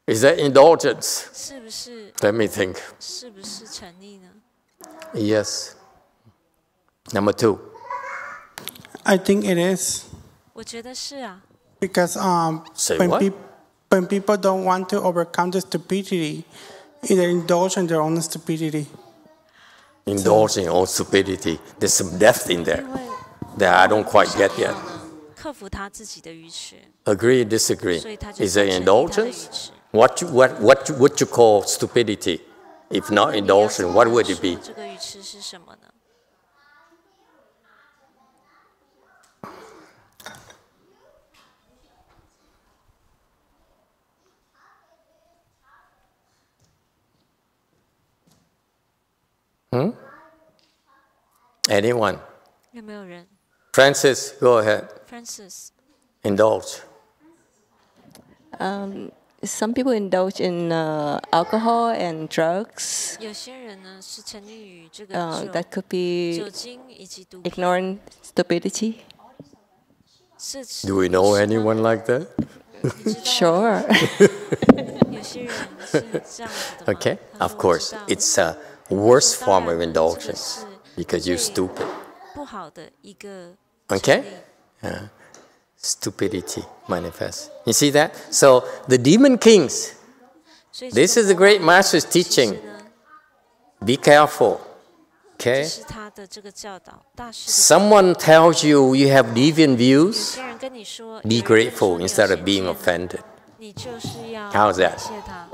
Is that indulgence? 是不是？ Let me think. 是不是沉溺呢？ Yes. Number two. I think it is. Because Say when, what? when people don't want to overcome the stupidity, they indulge in their own stupidity. Indulging all stupidity. There's some depth in there that I don't quite get yet. 克服他自己的愚痴， Agree, disagree? 所以他就 Is there 承认他的愚 indulgence? 痴。 What you call stupidity? If not indulgence, what would it be? 这个愚痴是什么呢？ Anyone? 有没有人 Francis, go ahead. ？Francis， Indulge. Some people indulge in alcohol and drugs. 有些人呢是沉溺于这个 That could be 酒精以及毒品。 ignoring stupidity. 是 Do we know anyone like that? Sure. 有些人是这样子的吗 Okay, 他 of 说 course. 我知道 It's a worst 当 form 然 of 这个 indulgence 是 because you're 最 stupid. 不好的一个 Okay? 成立 Stupidity manifests. You see that? So the demon kings, 所以 this 这 is 个 the great 魔王 master's 其实 teaching. 呢 Be careful. 这 Okay? 是他的这个教导，大师的 Someone tells you you have deviant 有 views, 些人跟你说 be 有人跟你说 grateful 你有 instead of 先 being 见 offended. 你就是要 How's that? 感谢他，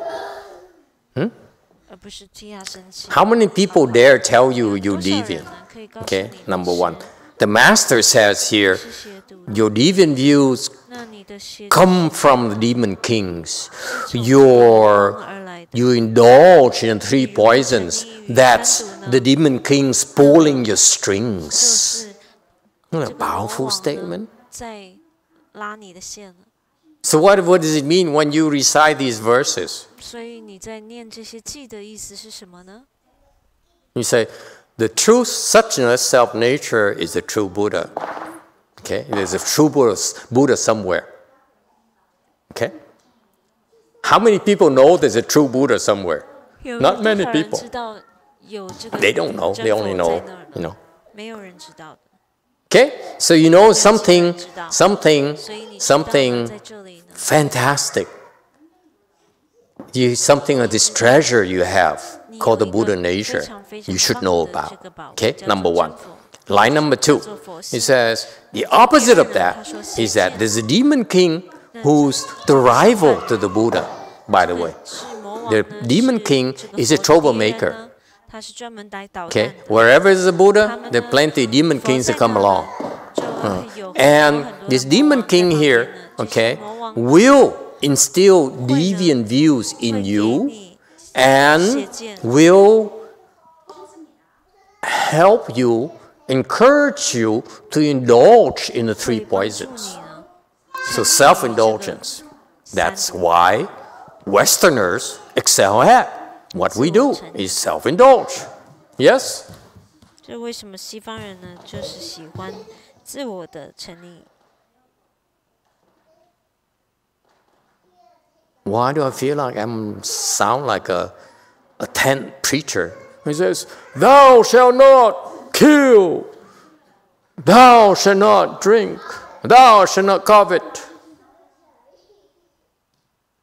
而不是替他生气。 How many people dare tell you 有 you're 多少人 deviant? 呢可以告诉 Okay, 你 number 你 one. 是 The master says here, 是邪毒的 your deviant views 那你的邪 come from the demon kings. 从 Your 而来的 you indulge in three poisons. That's the demon kings pulling your 就 strings. 是 Isn't that 这 a 个魔 powerful 王 statement? 呢在拉你的线了。 So what does it mean when you recite these verses? 所以你在念这些记的意思是什么呢？ You say, the true suchness, self-nature, is the true Buddha. Okay? There's a true Buddha somewhere. Okay? How many people know there's a true Buddha somewhere? 有 Not 多少 many 人 people. 知道有这个 They don't know. 真 They 佛 only 在 know, 那儿 you 呢 know. 没有人知道的。 Okay? So you know something 知道 something 所以你知道呢 something 在这里呢， fantastic. Something of this treasure you have called the Buddha nature you should know about. Okay, number one. Line number two, it says the opposite of that is that there's a demon king who's the rival to the Buddha, by the way. 是魔王 The 呢 demon 是 king 这个 is a 佛的敌人 troublemaker. 呢他是专门来捣蛋 Okay, 的。 wherever there's a Buddha, 他们 there 呢 are plenty of demon 佛 kings 在 that come 那 along. 就会有 And 很多 this 的魔 demon 王在 king 旁 here, 边呢这些 okay, 魔王 will instill deviant views 会 in 给 you 你 and 邪见 will help you, encourage you to indulge in the 会 three 帮助 poisons. 你呢 So self-indulgence. That's why Westerners excel at. What we do is self-indulge. Yes? 这为什么西方人呢，就是喜欢自我的沉溺？ Why do I feel like I sound like a tent preacher? He says, "Thou shalt not kill. Thou shalt not drink. Thou shalt not covet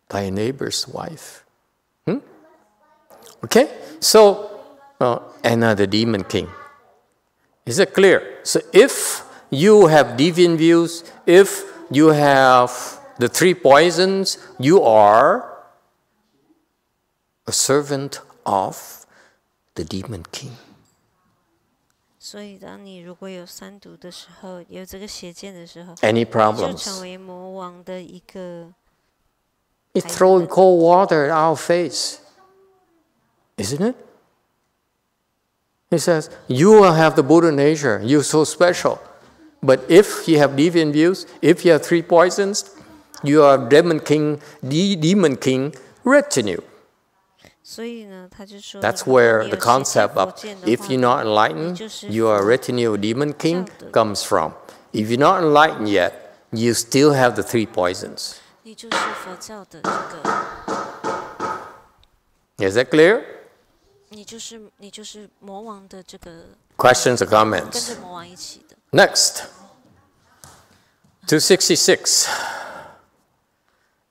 thy neighbor's wife." Okay? So, another demon king. Is it clear? So if you have deviant views, if you have the three poisons, you are a servant of the demon king. 所以，当你如果有三毒的时候，有这个邪见的时候， Any 你就 problems? 成为魔王的一个。 It's throwing cold water at our face, isn't it? He says, you will have the Buddha nature, you're so special. But if you have deviant views, if you have three poisons, you are demon king retinue. 所以呢，他就说 That's 如果 where 你 the 有邪见 concept 佛 of 见的 if 话 you're not enlightened, 就是 you are a 佛 retinue of demon king 这样的。 comes from. If you're not enlightened yet, you still have the three poisons. 你就是佛教的这个， Is that clear? 你就是魔王的这个， Questions or 跟 comments? 着魔王一起的。 Next. 266.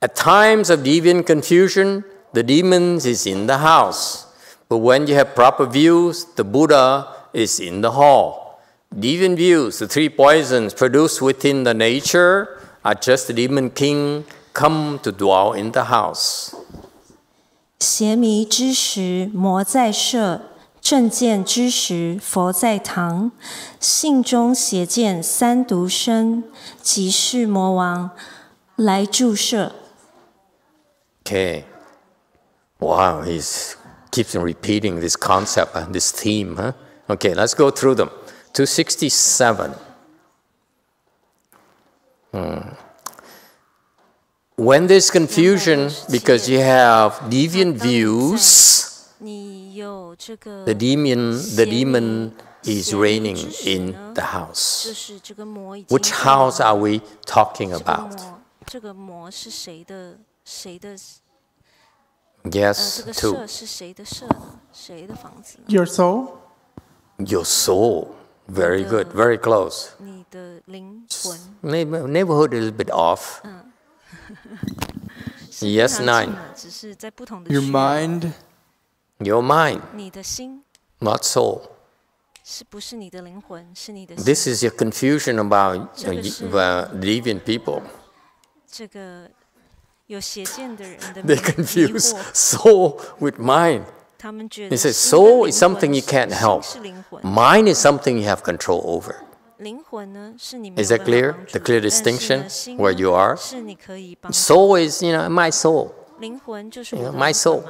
At times of deviant confusion, the demon is in the house. But when you have proper views, the Buddha is in the hall. Deviant views, the three poisons produced within the nature, are just the demon king come to dwell in the house. 邪迷之时，魔在舍；正见之时，佛在堂。性中邪见三毒生，即是魔王来住舍。Okay. Wow, he keeps repeating this concept, this theme. Huh? Okay, let's go through them. 267. When there's confusion because you have deviant views, the demon is reigning in the house. Which house are we talking about? Yes, two. Your soul? Your soul. Very good, very close. Neighborhood is a bit off. Yes, 9. Your mind? Your mind, not soul. This is your confusion about deviant people. They confuse soul with mind. They say soul is something you can't help. Mind is something you have control over. Is that clear? The clear distinction where you are? Soul is, my soul. My soul.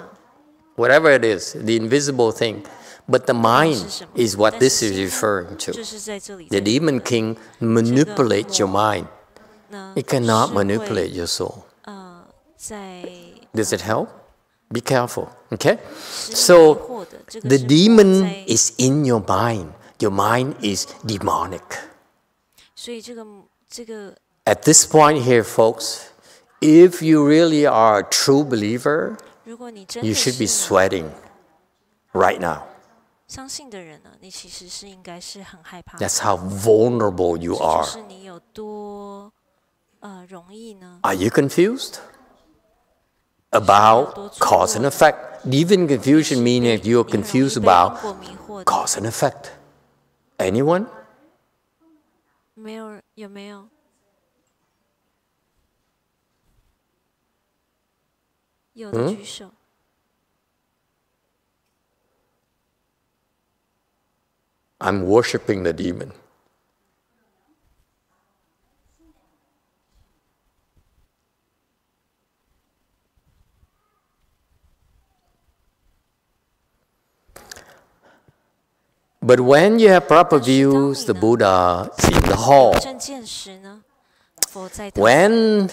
Whatever it is, the invisible thing. But the mind is what this is referring to. The demon king manipulates your mind. It cannot manipulate your soul. Does it help? Be careful, okay? So, the demon is in your mind. Your mind is demonic. At this point here, folks, if you really are a true believer, you should be sweating right now. That's how vulnerable you are. Are you confused about cause and effect? Deviant confusion means if you are confused about cause and effect. Anyone? I'm worshiping the demon. But when you have proper views, the Buddha is in the hall. When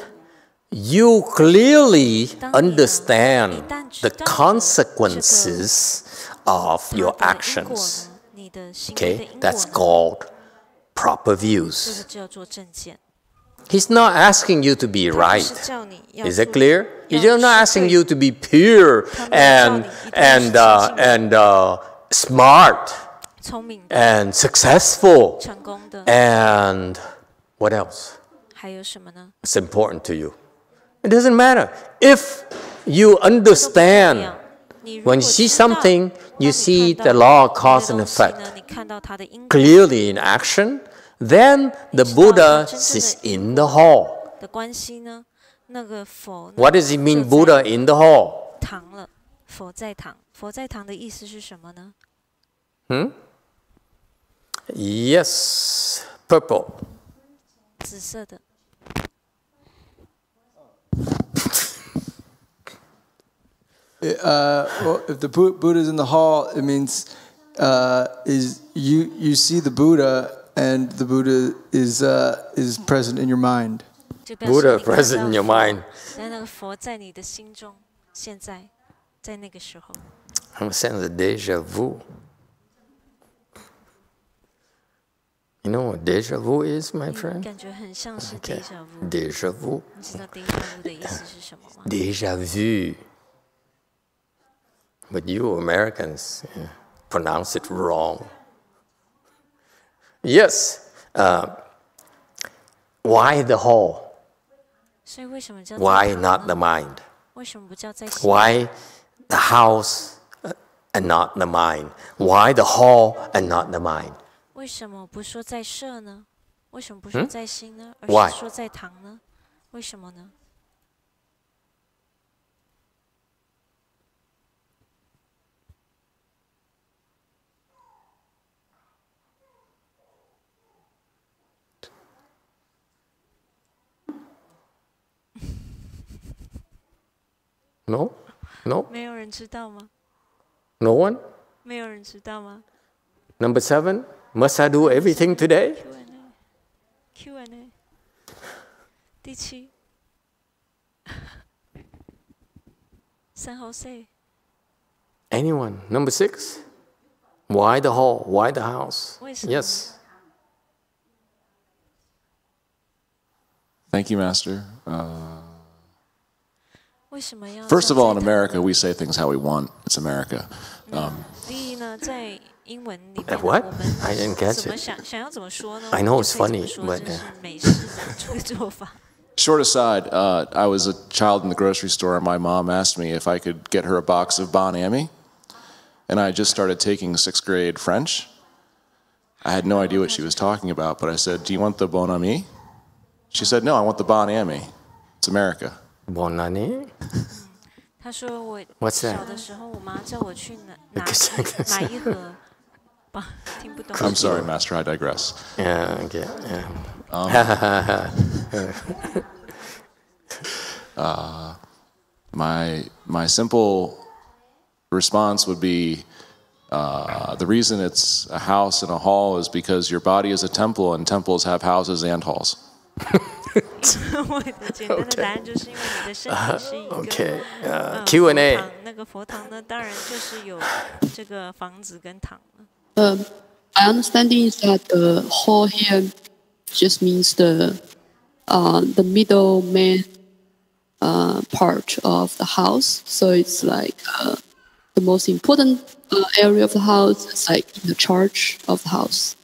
you clearly understand the consequences of your actions, okay, that's called proper views. He's not asking you to be right. Is it clear? He's not asking you to be pure and smart and successful and what else? It's important to you. It doesn't matter. If you understand, when you see something, you see the law of cause and effect clearly in action, then the Buddha is in the hall. What does it mean, Buddha in the hall? Yes, purple. Well, if the Buddha is in the hall, it means is you see the Buddha, and the Buddha is present in your mind. Buddha present in your mind. I'm saying the deja vu. You know what deja vu is, my friend? Okay. Deja vu. Deja vu. But you Americans pronounce it wrong. Yes. Why the whole? 所以为什么叫 Why not the mind? 为什么不叫在心？ Why the house and not the mind? Why the hall and not the mind? 为什么不说在舍呢？为什么不说在心呢？而 Why? 是说在堂呢？为什么呢？ No? No? 没有人知道吗？ No one? 没有人知道吗 Number 7, must I do everything today? Q&A 第7 San Jose Anyone? Number 6, why the hall? Why the house? 为什么呢？ Yes. Thank you, Master. 为什么要 First of all, in 这样 America, we say things how we want. It's America. 第一呢，在英文里面 Uh, 呢， what? 我 I 们 didn't catch 怎么 it. 想要怎么说呢？ I know 我 it's 就可以 funny, 这么说 but 这是美式的这个做法。 Short aside, I was a child in the grocery store, and my mom asked me if I could get her a box of Bon Ami. And I just started taking 6th grade French. I had no idea what she was talking about, but I said, "Do you want the Bon Ami?" She said, "No, I want the Bon Ami. It's America." Bon année? 他说我 What's that? 小的时候，我妈叫我去拿一盒，听不懂。 I'm sorry, Master, I digress. Yeah, okay. Yeah. My simple response would be the reason it's a house and a hall is because your body is a temple, and temples have houses and halls. 我的简单的答案就是因为你的身体是一个 Okay. Q&A. 佛堂，那个佛堂呢，当然就是有这个房子跟堂了。My understanding is that the hall here just means the middle main part of the house. So it's like the most important area of the house. It's like in the charge of the house.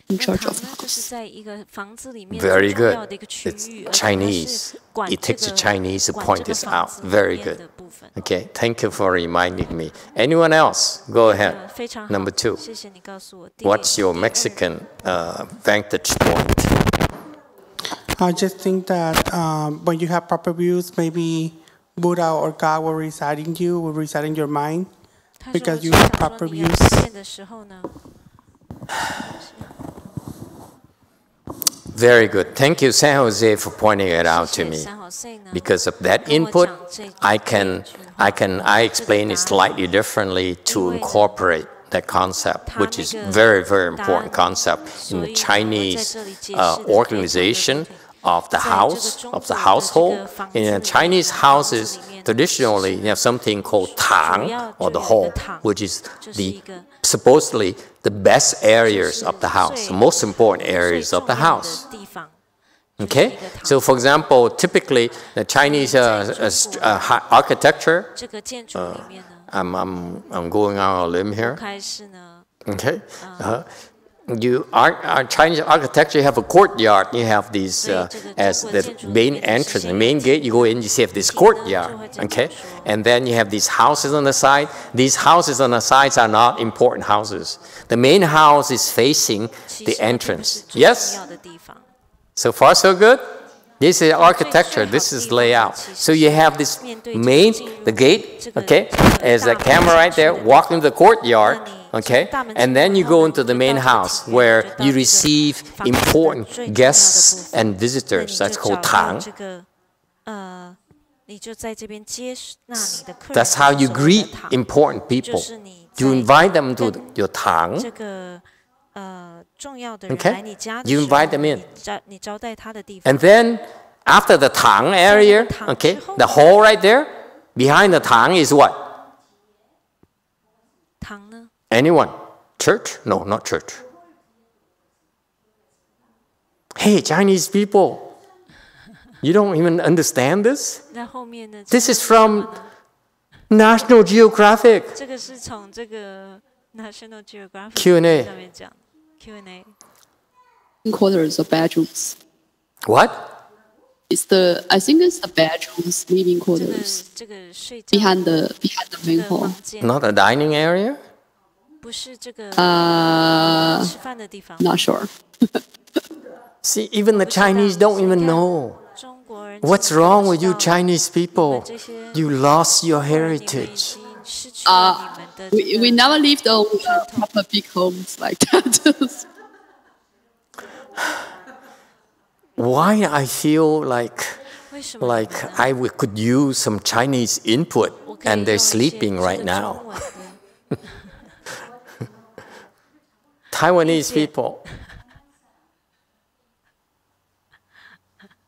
In charge of the 就是 house. 在一个房子里面 Very 最重要 good. 的一个区 It's 域，而且它 Chinese. 是管 It 这 takes a 个 Chinese to 管 point 这个 this 房 out. 子 Very 里面 good. 的部分。 Okay, thank you for reminding me. Anyone else? Go ahead. 非常好 Number 2. 谢谢你告诉我。What's your 第二 Mexican vantage point? I just think that when you have proper views, maybe Buddha or God will reside in you, will reside in your mind, 他说 because 我 you 只 have 想说 proper 你有 views. 经验的时候呢， Very good. Thank you, San Jose, for pointing it out to 谢谢 me. 三好 say 呢 Because of that 跟我 input, 讲这 I explain it slightly differently to incorporate that concept, which is very, very important concept in the Chinese organization of the house, of the household. In Chinese houses, traditionally, you have something called tang, or the hall, which is supposedly the best areas of the house, the most important areas of the house. Okay, so for example, typically the Chinese architecture, 这个建筑里面呢， I'm going out on a limb here. 开始呢， Okay, Chinese architecture, you have a courtyard. You have these as the main entrance, the main gate. You go in, you see have this courtyard. Okay, and then you have these houses on the side. These houses on the sides are not important houses. The main house is facing the entrance. Yes. So far, so good? This is architecture, this is layout. So you have this main, the gate, okay, as a camera right there, walking the courtyard, okay, and then you go into the main house where you receive important guests and visitors. That's called tang. That's how you greet important people. You invite them to your tang. Okay, you invite them in. And then after the tang area, okay, the hall right there, behind the tang is what? Anyone? Church? No, not church. Hey, Chinese people, you don't even understand this? This is from National Geographic. Q&A. Quarters or bedrooms. What? I think it's the bedrooms, living quarters, behind the main hall. Not a dining area? Not sure. See, even the Chinese don't even know. What's wrong with you Chinese people? You lost your heritage. We never lived on proper big homes like that. Why I feel like could use some Chinese input and they're sleeping right now. Taiwanese people.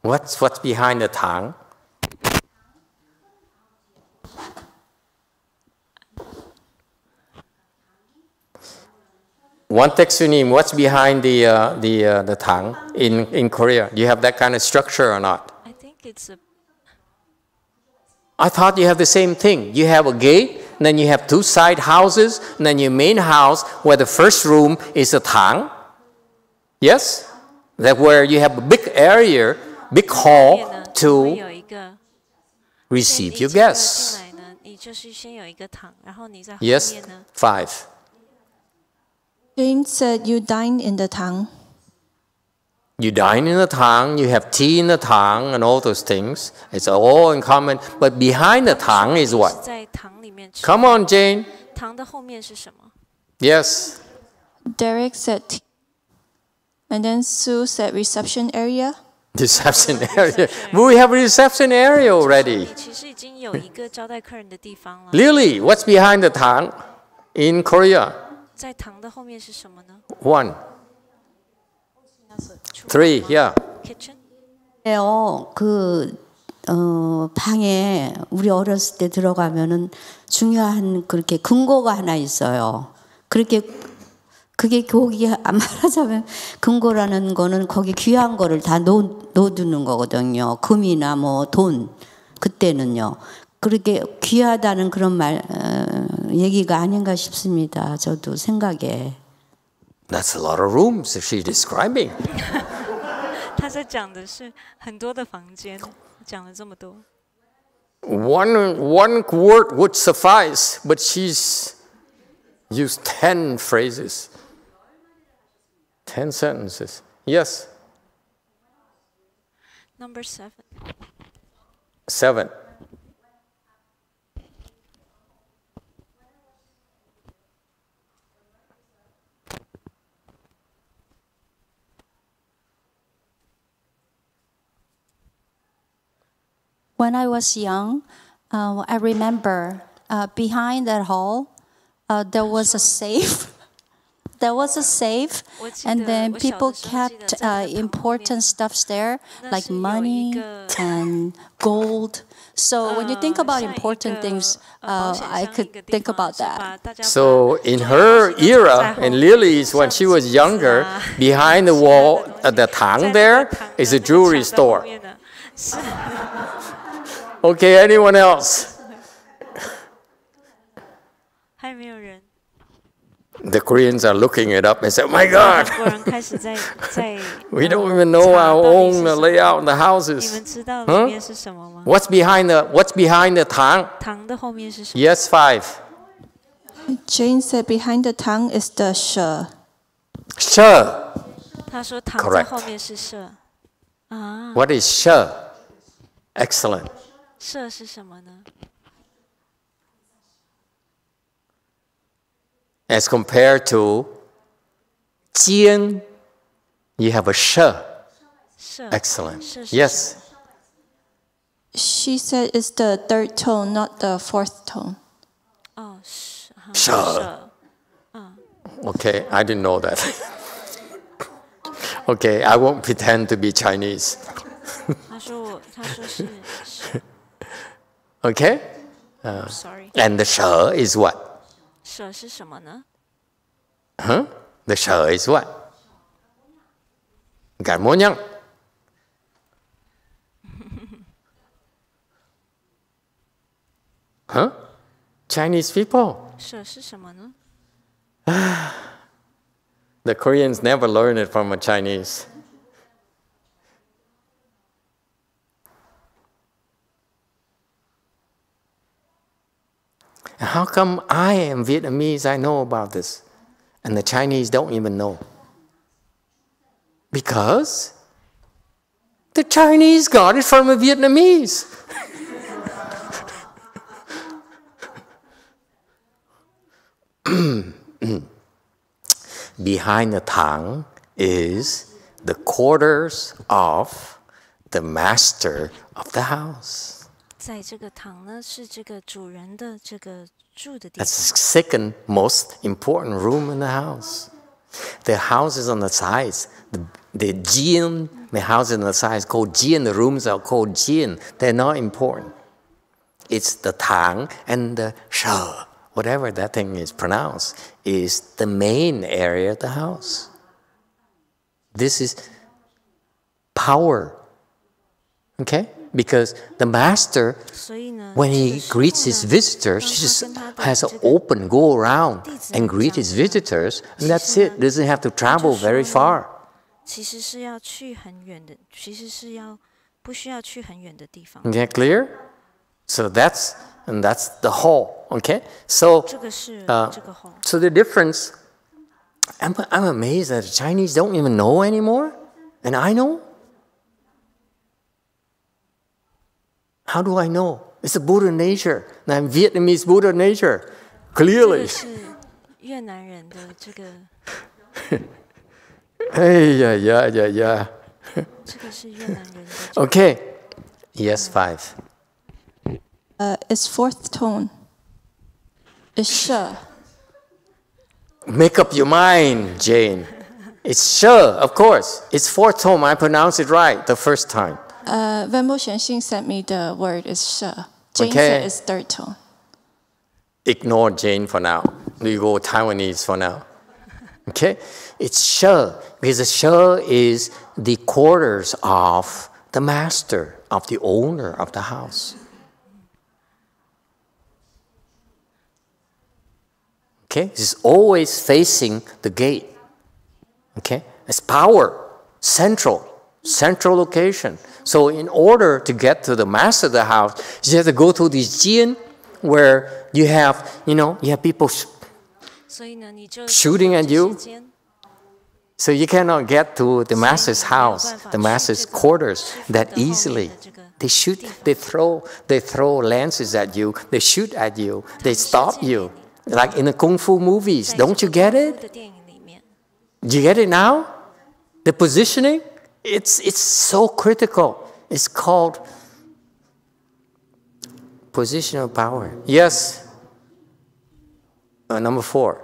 What's behind the tang? One Teksunim, what's behind the tang in Korea? Do you have that kind of structure or not? I think it's a... I thought you have the same thing. You have a gate, and then you have two side houses, and then your main house where the first room is a tang. Yes? That where you have a big area, big hall to receive your guests. Yes? 5. Jane said you dine in the tang. You dine in the tang, you have tea in the tang, and all those things. It's all in common. But behind the tang is what? Come on, Jane. Yes. Derek said tea. And then Sue said reception area. Reception area. We have a reception area already. Lily, what's behind the tang in Korea? 在堂的后面是什么呢 1, 3, yeah. Kitchen? 방에 우리 어렸을 때 들어가면은 중요한 그렇게 금고가 하나 있어요. 그게 거기 말하자면 금고라는 거는 거기 귀한 거를 다 넣어두는 거거든요. 금이나 뭐 돈 그때는요. 그렇게 귀하다는 그런 얘기가 아닌가 싶습니다. 저도 생각에. That's a lot of rooms she's describing. 他在讲的是很多的房间，讲了这么多。One word would suffice, but she's used 10 phrases, 10 sentences. Yes. Number 7. 7. When I was young, I remember behind that hall, there was a safe. There was a safe, and then people kept important stuffs there, like money and gold. So when you think about important things, I could think about that. So in her era, in Lily's, when she was younger, behind the wall at the tang there is a jewelry store. Okay, anyone else? The Koreans are looking it up and say, "Oh my God, we don't even know our own layout in the houses." Huh? What's behind the tang? Yes, 5. Jane said behind the tang is the she. She. Correct. What is she? Excellent. 社是什么呢 As compared to 间, you have a she. Excellent. Yes. She said it's the 3rd tone, not the 4th tone. Oh, she. Okay, I didn't know that. Okay, I won't pretend to be Chinese. 他说是 Okay? Sorry. And the she is what? 舍是什么呢 Huh? The she is what? Gạt mối nhăng. Huh? Chinese people. 舍是什么呢 The Koreans never learn it from a Chinese. How come I am Vietnamese, I know about this, and the Chinese don't even know? Because the Chinese got it from a Vietnamese. Behind the tongue is the quarters of the master of the house. 在这个堂呢，是这个主人的这个住的地 That's 方。 the second most important room in the house. The houses on the sides, the jian, the houses on the sides called jian, the rooms are called jian. They're not important. It's the tang and the she, whatever that thing is pronounced, is the main area of the house. This is power. Okay? Because the master, 所以呢， when he greets his visitors, he just has an open, go around and greet his visitors, and that's it. Doesn't have to travel very far. 其实是要去很远的，其实是要不需要去很远的地方。 Is that clear? So that's the hall. Okay? So 这个是这个后。 so the difference, I'm amazed that the Chinese don't even know anymore, and I know. How do I know? It's a Buddha nature. And I'm Vietnamese Buddha nature. 这 Clearly. 个是越南人的这个， Hey, yeah. 这个是越南人的。 Okay. Yes, 5. It's fourth tone. It's she. Make up your mind, Jane. It's sure, of course. It's fourth tone. I pronounced it right the first time. Venmo Xuanxing sent me the word is she. Jane Okay. said it's third tone. Ignore Jane for now. We go Taiwanese for now. Okay? It's sure, because the sure is the quarters of the master, of the owner of the house. Okay? It's always facing the gate. Okay? It's power, central location. So in order to get to the master of the house, you have to go through this jian where you have people 所以呢，你就 shooting at you. 这些间 So you cannot get to the master's house, the master's quarters that easily. They shoot, they throw lances at you, they shoot at you, they stop you. Like in the Kung Fu movies. Don't you get it? 的电影里面， Do you get it now? The positioning? It's so critical. It's called positional power. Yes. Number 4.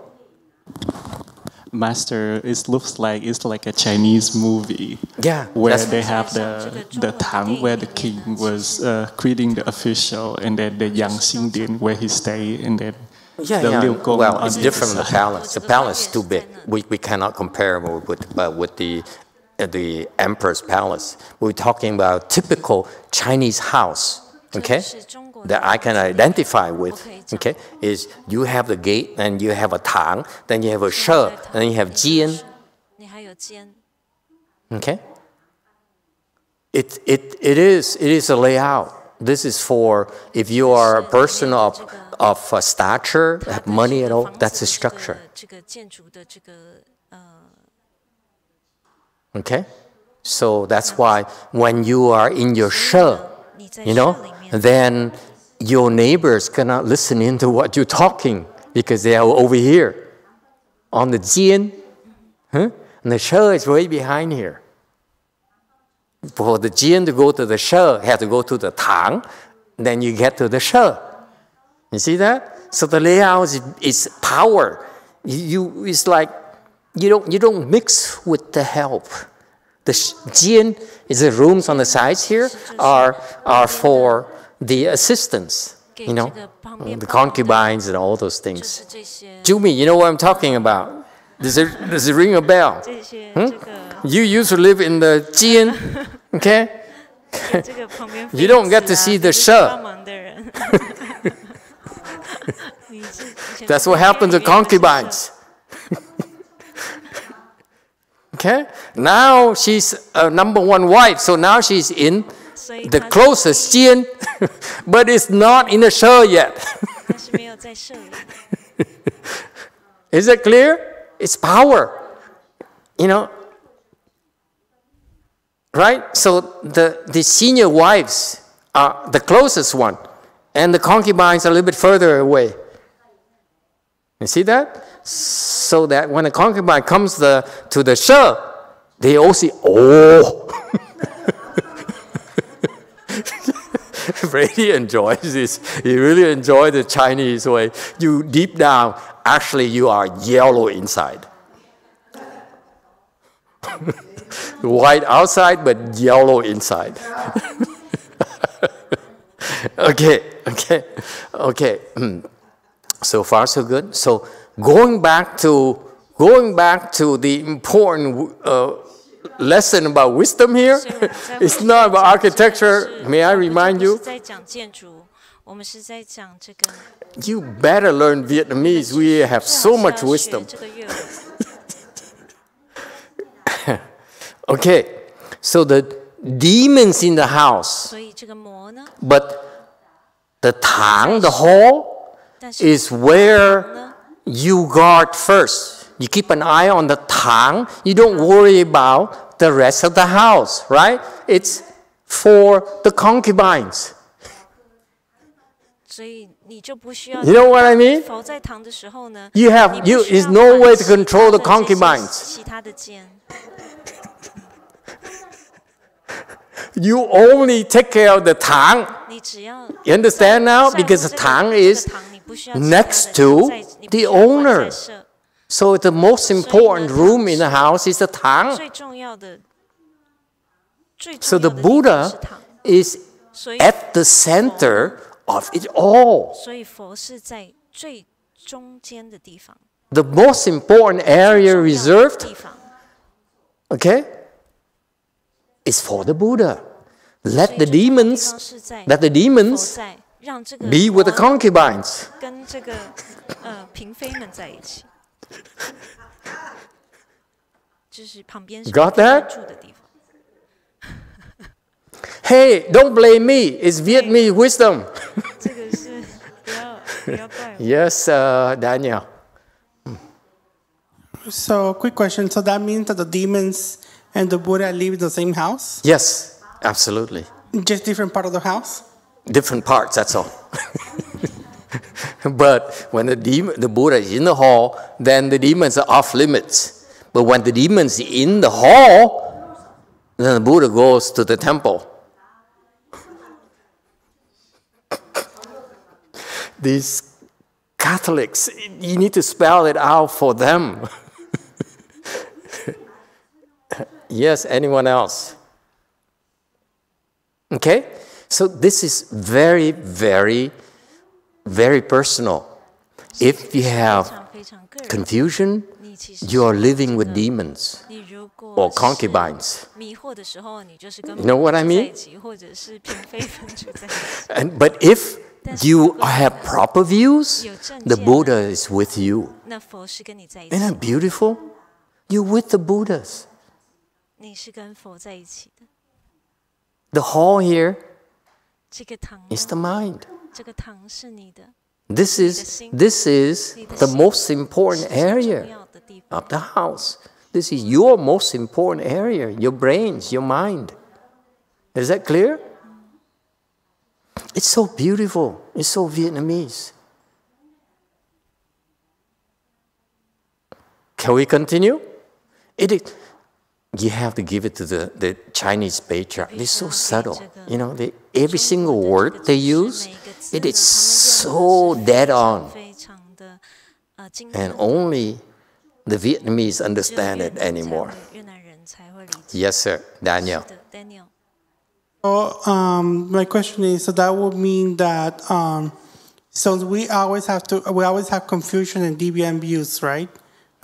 Master, it looks like it's like a Chinese movie. Yeah. Where that's- they have the tang where the king was greeting the official, and then the Yang Xingdian where he stayed, and then Yeah, the yeah. Liu Gong Well, on it's the different other from the side. palace. The palace is too big. We cannot compare with the emperor's palace. We're talking about typical Chinese house. Okay, that I can identify with. Okay, is you have the gate, and you have a tang, then you have a she, then you have jian. 你还有间， Okay, it is a layout. This is for if you are a person of stature, have money at all. That's a structure. 这个建筑的这个 Okay, so that's why when you are in your she, then your neighbors cannot listen into what you're talking because they are over here on the jian, and the she is way behind here. For the jian to go to the she, have to go to the tang, then you get to the she. You see that? So the layout is power. It's like you don't mix with the help. The jian is the rooms on the sides here are for the assistants, the concubines and all those things. Jumi, you know what I'm talking about? Does it ring a bell? You used to live in the jian, okay? You don't get to see the she. That's what happened to concubines. Okay? Now she's number one wife, so now she's in the closest jian, but it's not in the she yet. Is it clear? It's power. You know, right? So the senior wives are the closest one, and the concubines are a little bit further away. You see that? So that when a concubine comes to the she, they all see, oh. Brady enjoys this. He really enjoys the Chinese way. You deep down, actually you are yellow inside. White outside, but yellow inside. Okay. So far, so good. So going back to the important lesson about wisdom here. It's not about architecture. May I remind you? You better learn Vietnamese. We have so much wisdom. Okay, so the demons in the house, but the tang, the hall, is where you guard first. You keep an eye on the tang. You don't worry about the rest of the house, right? It's for the concubines. You know what I mean? Is no way to control the concubines. You only take care of the tang. You understand now? Because the tang is next to the owner. So the most important room in the house is the tang. So the Buddha is at the center of it all. The most important area reserved, okay, is for the Buddha. Let the demons be with the concubines. Got that? Hey, don't blame me. It's Vietnamese wisdom. Yes, Daniel. So, quick question. So that means that the demons and the Buddha live in the same house? Yes, absolutely. Just different part of the house? Different parts, that's all. But when the Buddha is in the hall, then the demons are off limits. But when the demons are in the hall, then the Buddha goes to the temple. These Catholics, you need to spell it out for them. Yes, anyone else? Okay? So this is very, very, very personal. If you have confusion, you are living with demons or concubines. You know what I mean? But if you have proper views, the Buddha is with you. Isn't that beautiful? You're with the Buddhas. The hall here is the mind. This is the most important area of the house. This is your most important area, your brains, your mind. Is that clear? It's so beautiful. It's so Vietnamese. Can we continue? You have to give it to the Chinese patriarch. They're so subtle. You know, every single word they use, it is so dead on. And only the Vietnamese understand it anymore. Yes, sir. Daniel. So, my question is, so that would mean that, so we always have confusion and deviant views, right?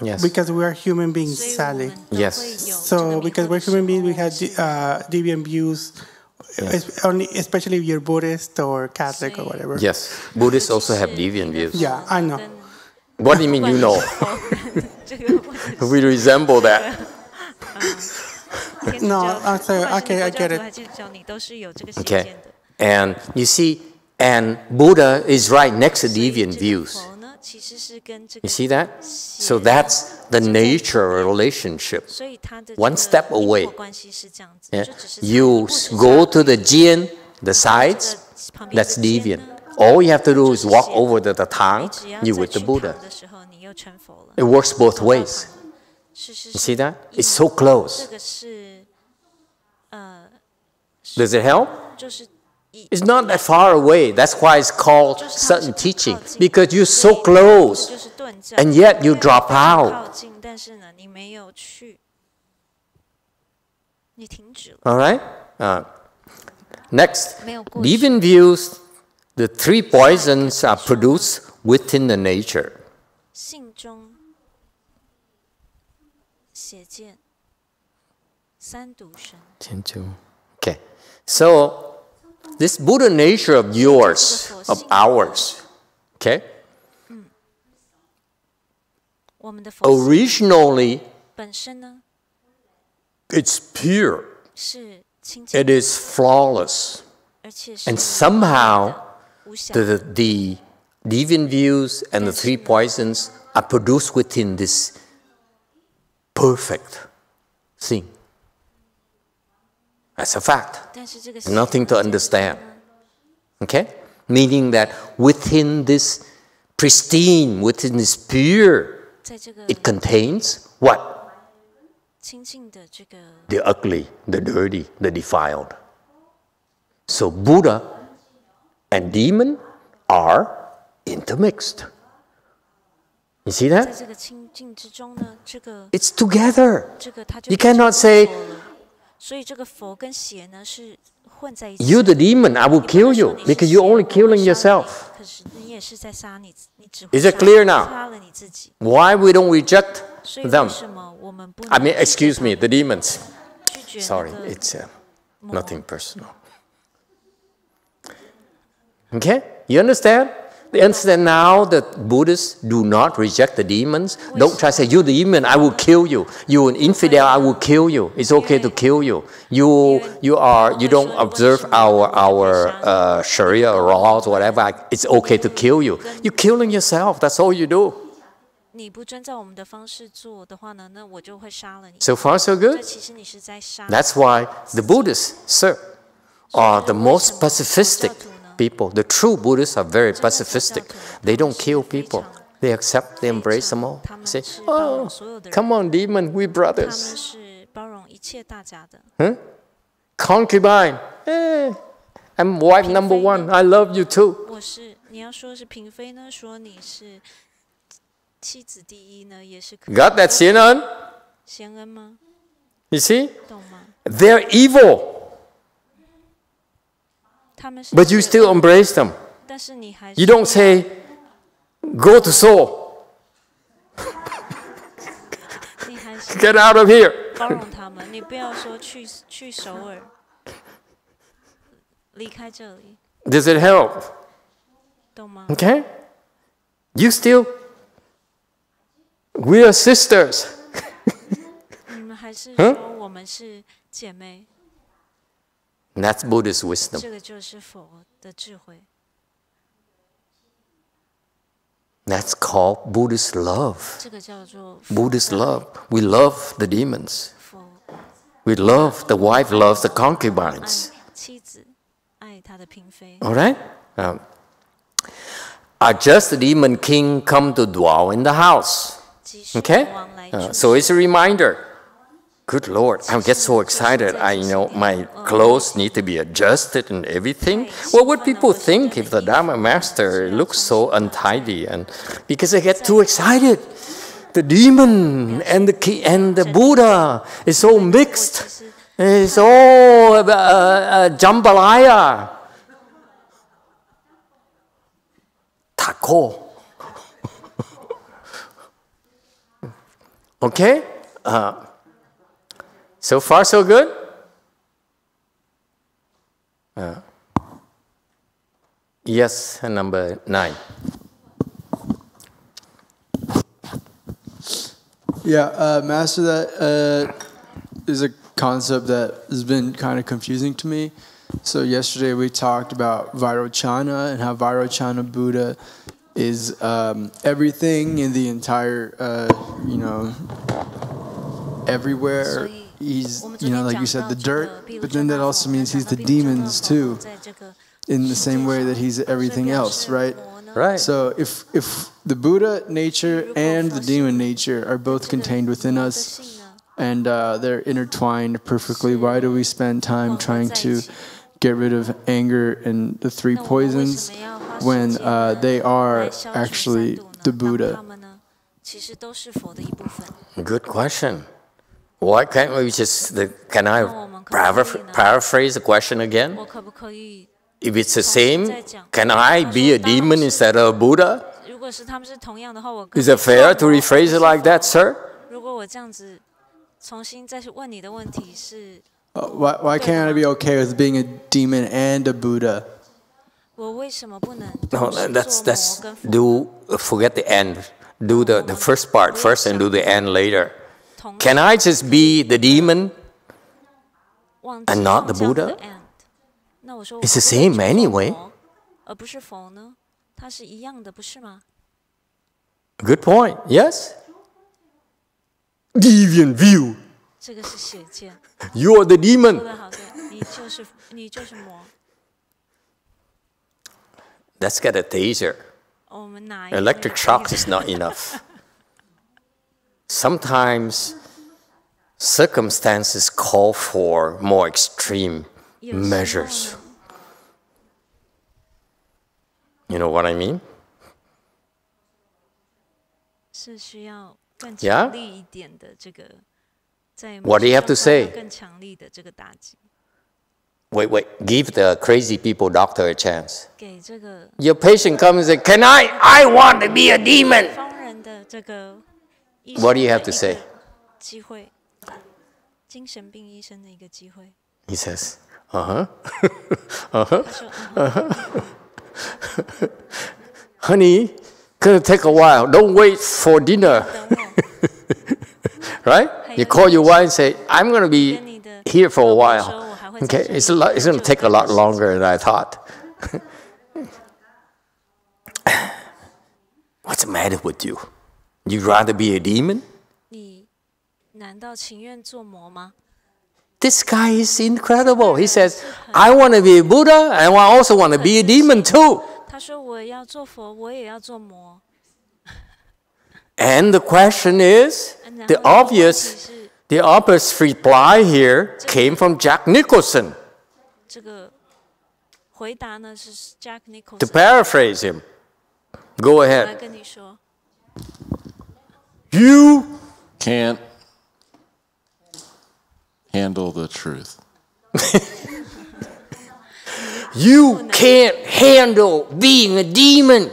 Yes. Because we are human beings, sadly. Yes. So, because we're human beings, we have deviant views, Yes. Especially if you're Buddhist or Catholic or whatever. Yes. Buddhists also have deviant views. Yeah, I know. What do you mean you know? We resemble that. No, okay, I get it. Okay. And you see, And Buddha is right next to deviant views. You see that? So that's the nature of relationship. One step away. Yeah. You go to the Jian, the sides, that's deviant. All you have to do is walk over to the Tang, you're with the Buddha. It works both ways. You see that? It's so close. Does it help? It's not that far away. That's why it's called sudden teaching. Because you're so close, and yet you drop out. All right? Next, deviant views, the three poisons are produced within the nature. Okay. So, this Buddha nature of yours, of ours, okay? Originally, it's pure. It is flawless. And somehow, the deviant views and the three poisons are produced within this perfect thing. That's a fact. Nothing to understand. Okay? Meaning that within this pristine, within this pure, it contains what? The ugly, the dirty, the defiled. So Buddha and demon are intermixed. You see that? It's together. You cannot say, you're the demon, I will kill you, because you're only killing yourself. Is it clear now? Why we don't reject them? I mean, excuse me, the demons. Sorry, it's nothing personal. Okay? You understand? The understand now that Buddhists do not reject the demons. Don't try to say, you're the demon, I will kill you. You're an infidel, I will kill you. It's okay to kill you. You don't observe our Sharia or laws or whatever. It's okay to kill you. You're killing yourself. That's all you do. So far, so good? That's why the Buddhists, sir, are the most pacifistic people. The true Buddhists are very pacifistic. They don't kill people. They accept, they embrace them all. Say, oh, come on, demon, we brothers. Huh? Concubine, I'm wife number one. I love you too. Got that, Xian? You see? They're evil. But you still embrace them. You don't say, go to Seoul. Get out of here. Does it help? Okay? You still, we are sisters. Huh? That's Buddhist wisdom. That's called Buddhist love. Buddhist love. We love the demons. We love, the wife loves the concubines. All right? A just demon king come to dwell in the house. Okay? So it's a reminder. Good Lord, I get so excited. My clothes need to be adjusted and everything. What would people think if the Dharma master looks so untidy? And because I get too excited. The demon and the Buddha is so mixed. It's all jambalaya. Taco. Okay? So far, so good? Yes, number 9. Yeah, Master, that is a concept that has been kind of confusing to me. So yesterday we talked about Vairochana and how Vairochana Buddha is everything in the entire, everywhere. He's, like you said, the dirt, but then that also means he's the demons too, in the same way that he's everything else, right? Right. So if the Buddha nature and the demon nature are both contained within us, and they're intertwined perfectly, why do we spend time trying to get rid of anger and the three poisons when they are actually the Buddha? Good question. Why can't we just, can I paraphrase the question again? If it's the same, can I be a demon instead of a Buddha? Is it fair to rephrase it like that, sir? Why can't I be okay with being a demon and a Buddha? No, let's forget the end. Do the first part first and do the end later. Can I just be the demon and not the Buddha? It's the same anyway. Good point, yes? Deviant view. You are the demon. Let's get a taser. Electric shocks is not enough. Sometimes circumstances call for more extreme measures. You know what I mean? Yeah? What do you have to say? Wait, give the crazy people doctor a chance. Your patient comes and says, I want to be a demon. What do you have to say? He says, honey, gonna take a while. Don't wait for dinner. Right? You call your wife and say, I'm gonna be here for a while. Okay, it's gonna take a lot longer than I thought. What's the matter with you? You'd rather be a demon? This guy is incredible. He says, I want to be a Buddha and I also want to be a demon too. And the question is, the obvious reply here came from Jack Nicholson. To paraphrase him, go ahead. You can't handle the truth. You can't handle being a demon.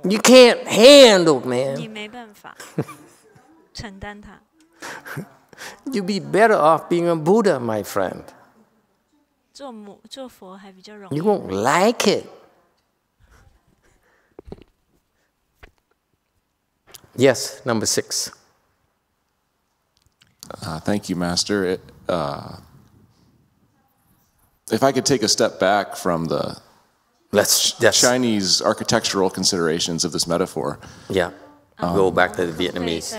You can't handle, man. You'd be better off being a Buddha, my friend. You won't like it. Yes, number 6. Thank you, Master. If I could take a step back from the Chinese architectural considerations of this metaphor. Yeah, go back to the Vietnamese.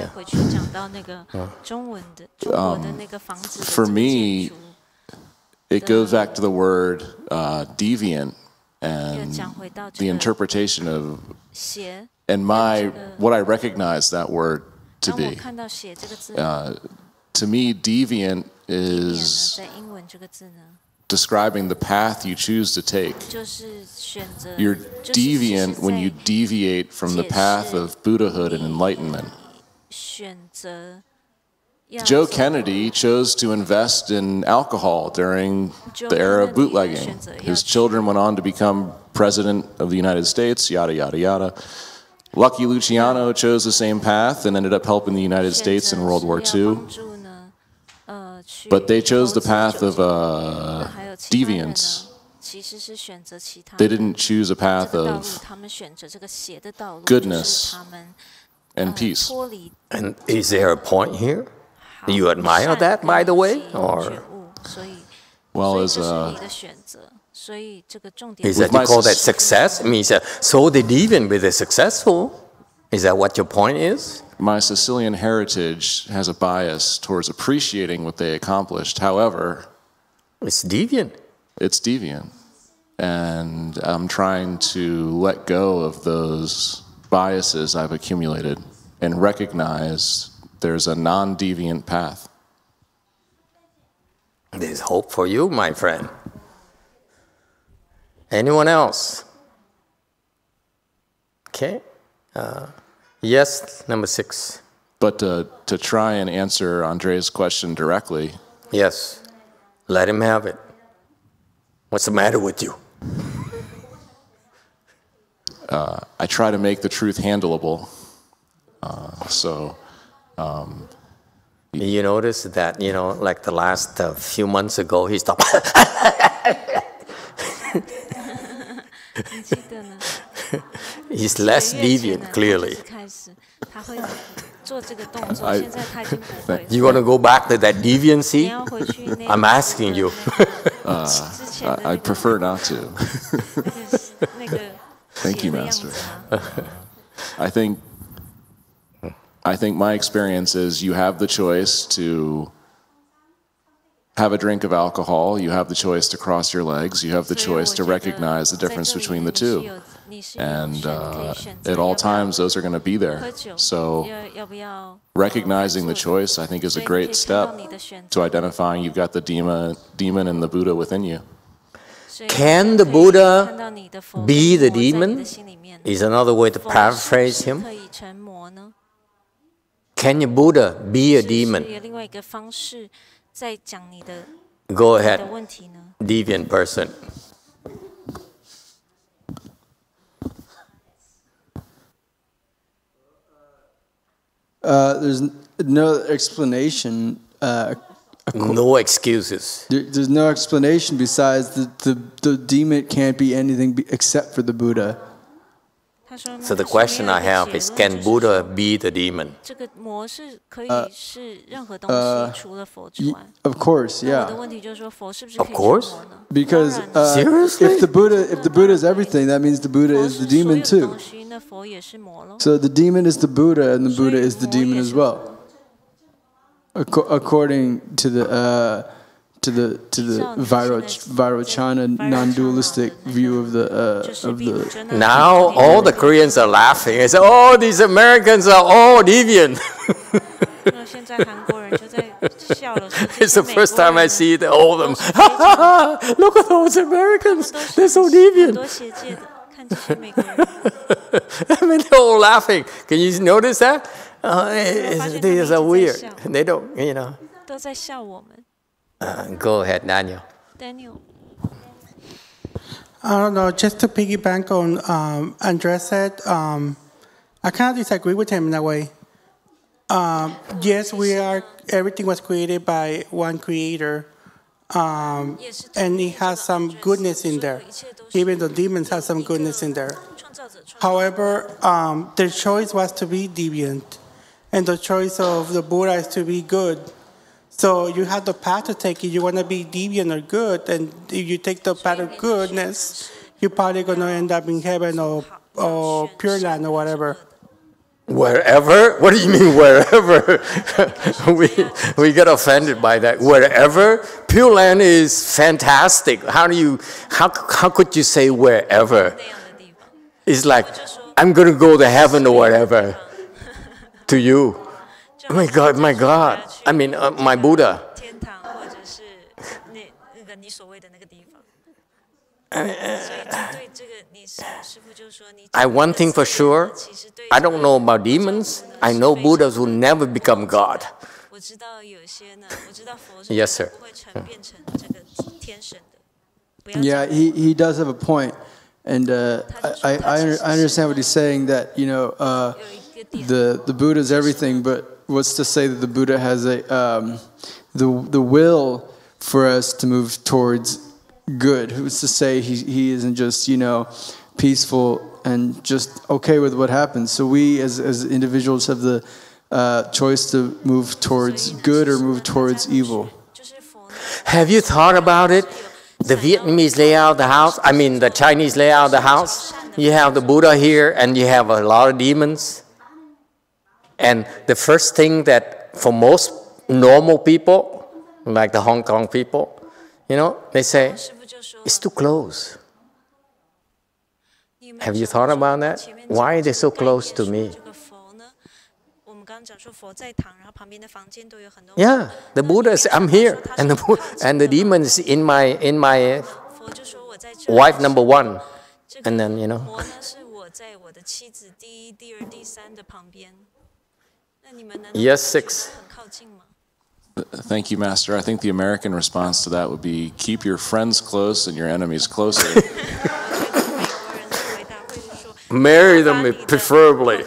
For me, it goes back to the word deviant and the interpretation of and what I recognize that word to be. To me, deviant is describing the path you choose to take. You're deviant when you deviate from the path of Buddhahood and enlightenment. Joe Kennedy chose to invest in alcohol during the era of bootlegging. His children went on to become president of the United States, yada, yada, yada. Lucky Luciano chose the same path and ended up helping the United States in World War II. But they chose the path of deviance. They didn't choose a path of goodness and peace. And is there a point here? Do you admire that, by the way? Or well, is that you call that success? I mean, so the deviant with the successful. Is that what your point is? My Sicilian heritage has a bias towards appreciating what they accomplished. However, it's deviant. It's deviant. And I'm trying to let go of those biases I've accumulated and recognize there's a non-deviant path. There's hope for you, my friend. Anyone else? Okay. Yes, number 6. But to try and answer Andre's question directly. Yes. Let him have it. What's the matter with you? I try to make the truth handleable. You notice that, like the last few months ago, he stopped. He's less deviant, clearly. You want to go back to that deviancy? I'm asking you. I prefer not to. Thank you, Master. I think my experience is you have the choice to have a drink of alcohol, you have the choice to cross your legs, you have the choice to recognize the difference between the two. And at all times, those are going to be there. So recognizing the choice, I think, is a great step to identifying you've got the demon and the Buddha within you. Can the Buddha be the demon? Is another way to paraphrase him. Can your Buddha be a demon? Go ahead, deviant person. There's no explanation. No excuses. There's no explanation besides the demon can't be anything except for the Buddha. So the question I have is, can Buddha be the demon? Of course, yeah. Of course? Because seriously? if the Buddha is everything, that means the Buddha is the demon too. So the demon is the Buddha, and the Buddha is the demon as well. According to the Vairochana non-dualistic view of the. Now all the Koreans are laughing. They say, "Oh, these Americans are all deviant." It's the first time I see all of them. Look at those Americans; they're so deviant. I mean, they're all laughing. Can you notice that? They are weird. They don't, Go ahead, Daniel. I don't know, just to piggyback on Andres said, I kind of disagree with him in a way. Yes, everything was created by one creator, and it has some goodness in there. Even the demons have some goodness in there. However, their choice was to be deviant, and the choice of the Buddha is to be good. So you have the path to take. If you want to be deviant or good, and if you take the path of goodness, you're probably going to end up in heaven or Pure Land or whatever. Wherever? What do you mean wherever? we get offended by that. Wherever? Pure Land is fantastic. How could you say wherever? It's like, I'm going to go to heaven or whatever to you. Oh my God. I mean, my Buddha. One thing for sure, I don't know about demons. I know Buddhas will never become God. Yes, sir. Yeah, he does have a point. And I understand what he's saying, that, the Buddha is everything, but what's to say that the Buddha has the will for us to move towards good? Who's to say he isn't just, peaceful and just okay with what happens? So we as individuals have the choice to move towards good or move towards evil. Have you thought about it? The Vietnamese lay out the house. I mean, the Chinese lay out the house. You have the Buddha here, and you have a lot of demons. And the first thing that for most normal people, like the Hong Kong people, you know, they say, it's too close. Have you thought about that? Why are they so close to me? Yeah, the Buddha is, I'm here, and the demon is in my wife number one, and then, you know. Yes, 6. Thank you, Master. I think the American response to that would be keep your friends close and your enemies closer. Marry them preferably.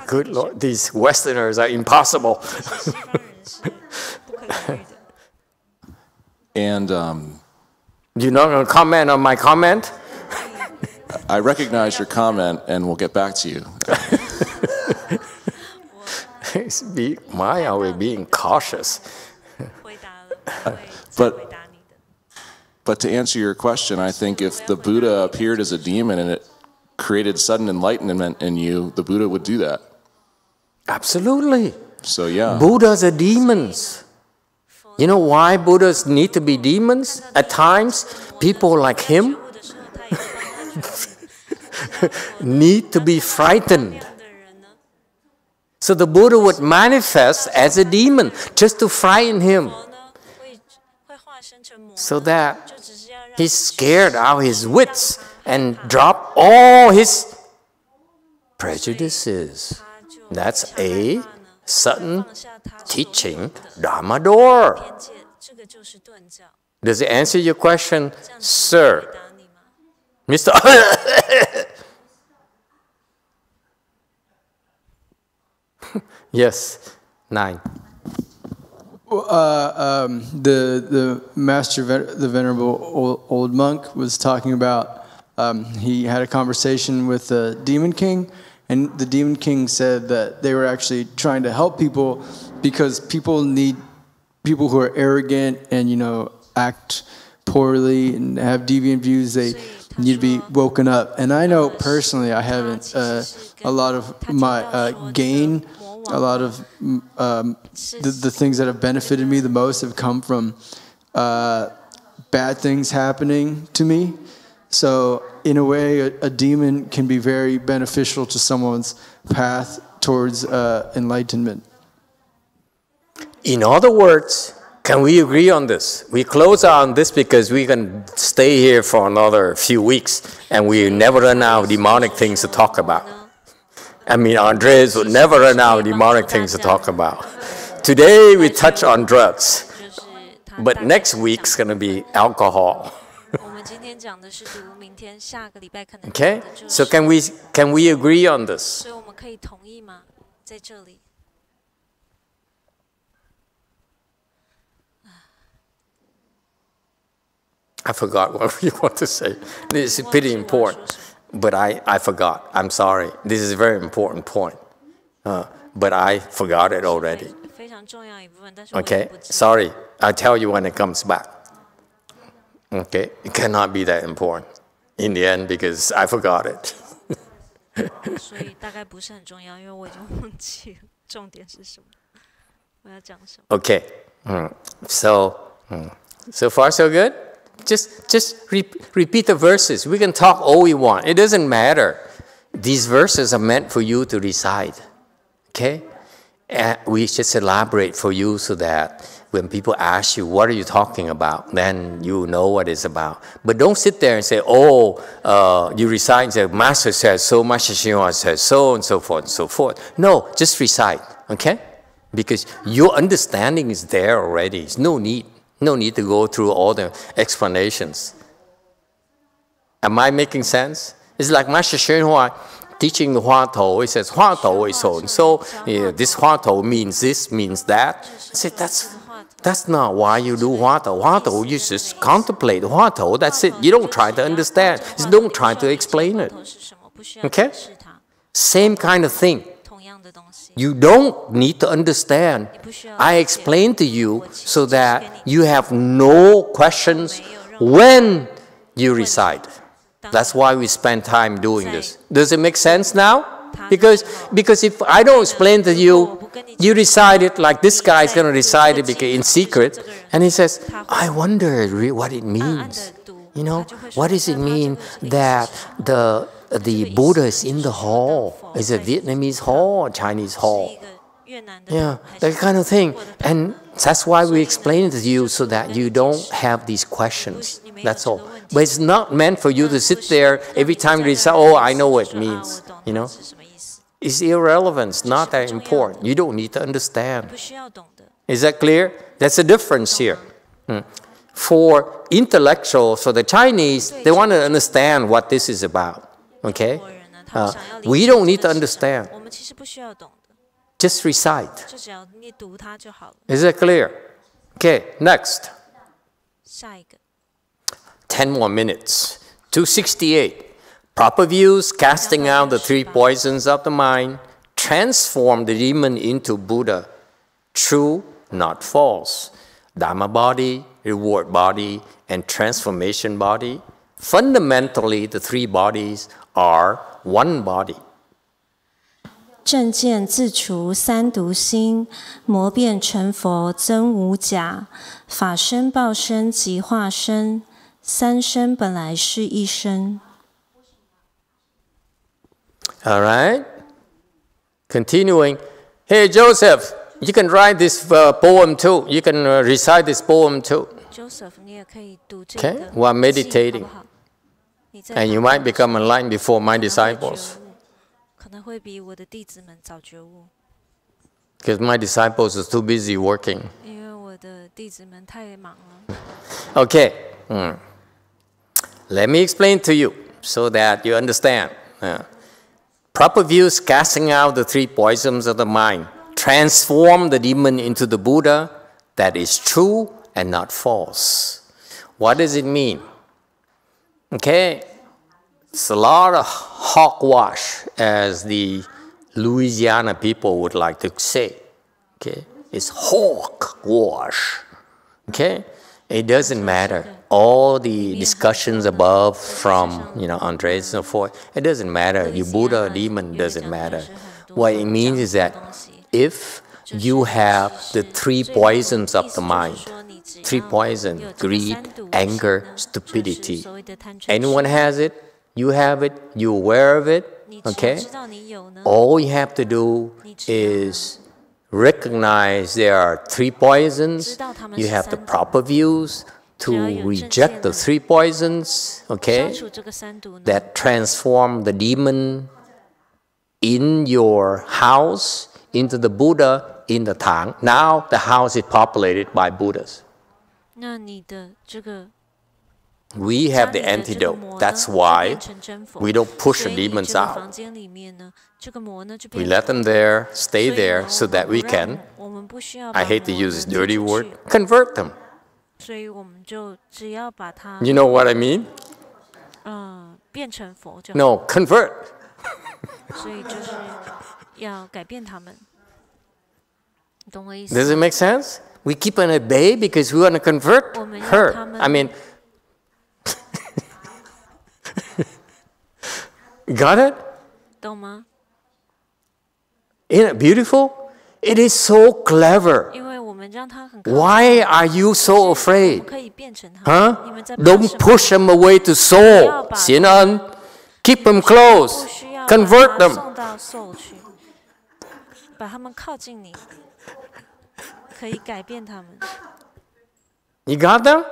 Good Lord, these Westerners are impossible. And you're not going to comment on my comment? I recognize your comment, and we'll get back to you. Why are we being cautious? But to answer your question, I think if the Buddha appeared as a demon and it created sudden enlightenment in you, the Buddha would do that. Absolutely. So yeah. Buddhas are demons. You know why Buddhas need to be demons? At times, people like him need to be frightened. So the Buddha would manifest as a demon just to frighten him, so that he's scared out of his wits and drop all his prejudices. That's a sudden teaching Dharma door. Does it answer your question, sir? Mr. Yes, 9. The master, the venerable old monk, was talking about. He had a conversation with the demon king, and the demon king said that they were actually trying to help people because people need people who are arrogant and, you know, act poorly and have deviant views. They need to be woken up. And I know personally, I haven't. A lot of my gain. A lot of the things that have benefited me the most have come from bad things happening to me. So in a way, a demon can be very beneficial to someone's path towards enlightenment. In other words, can we agree on this? We close on this because we can stay here for another few weeks and we never run out of demonic things to talk about. I mean, Andres would never run out of demonic things to talk about. Today we touch on drugs, but next week's going to be alcohol. Okay, so can we agree on this? I forgot what you want to say. This is pretty important. But I forgot. I'm sorry. This is a very important point. But I forgot it already. Okay? Sorry. I'll tell you when it comes back. Okay? It cannot be that important in the end because I forgot it. Okay. So far so good? Just repeat the verses. We can talk all we want. It doesn't matter. These verses are meant for you to recite. Okay? And we just elaborate for you so that when people ask you, what are you talking about? Then you know what it's about. But don't sit there and say, you recite and say, Master says so, Master Xinhua says so, and so forth and so forth. No, just recite. Okay? Because your understanding is there already. There's no need. No need to go through all the explanations. Am I making sense? It's like Master Xinhua teaching the Hua Tou. He says, Hua Tou is so and so. This Hua Tou means this, means that. I said, That's not why you do Hoa Tao. Hoa Tao, you just contemplate Hoa Tao. That's it. You don't try to understand. Just don't try to explain it. Okay? Same kind of thing. You don't need to understand. I explain to you so that you have no questions when you recite. That's why we spend time doing this. Does it make sense now? Because if I don't explain to you, you recite it like this guy is going to recite it in secret, and he says, I wonder what it means. You know, what does it mean that the Buddha is in the hall? Is it Vietnamese hall or Chinese hall? Yeah, that kind of thing. And that's why we explain it to you so that you don't have these questions. That's all. But it's not meant for you to sit there every time you recite, oh, I know what it means. You know? It's irrelevant. It's not that important. You don't need to understand. Is that clear? That's the difference here. For intellectuals, for the Chinese, they want to understand what this is about. Okay? We don't need to understand. Just recite. Is that clear? Okay, next. 10 more minutes. 268. Proper views, casting out the three poisons of the mind, transform the demon into Buddha. True, not false. Dharma body, reward body, and transformation body. Fundamentally, the three bodies are one body. 正见自除三毒心，魔变成佛真无假，法身报身即化身，三身本来是一身。All right. Continuing. Hey, Joseph, you can write this poem too. You can recite this poem too. Joseph, 你也可以读这个。 Okay? While meditating. And you might become enlightened before my disciples. 可能会比我的弟子们早觉悟。 Because my disciples are too busy working. 因为我的弟子们太忙了。 Okay. Let me explain to you so that you understand. Proper views casting out the three poisons of the mind. Transform the demon into the Buddha that is true and not false. What does it mean? Okay. It's a lot of hogwash, as the Louisiana people would like to say. Okay. It's hogwash. Okay. It doesn't matter. All the discussions above from, Andres and so forth, it doesn't matter. You Buddha or demon, doesn't matter. What it means is that if you have the three poisons of the mind, three poisons, greed, anger, stupidity. Anyone has it, you have it, you're aware of it, okay? All you have to do is recognize there are three poisons, you have the proper views to reject the three poisons, okay, that transform the demon in your house into the Buddha in the Tang. Now the house is populated by Buddhas. We have the antidote. That's why we don't push the demons out. We let them there, stay there, so that we can, I hate to use this dirty word, convert them. You know what I mean? No, convert. Does it make sense? We keep her at bay because we want to convert her. I mean, got it? Isn't it beautiful? It is so clever. Why are you so afraid? Huh? Don't push them away to soul. Xian En. Keep them close. Convert them. You got them?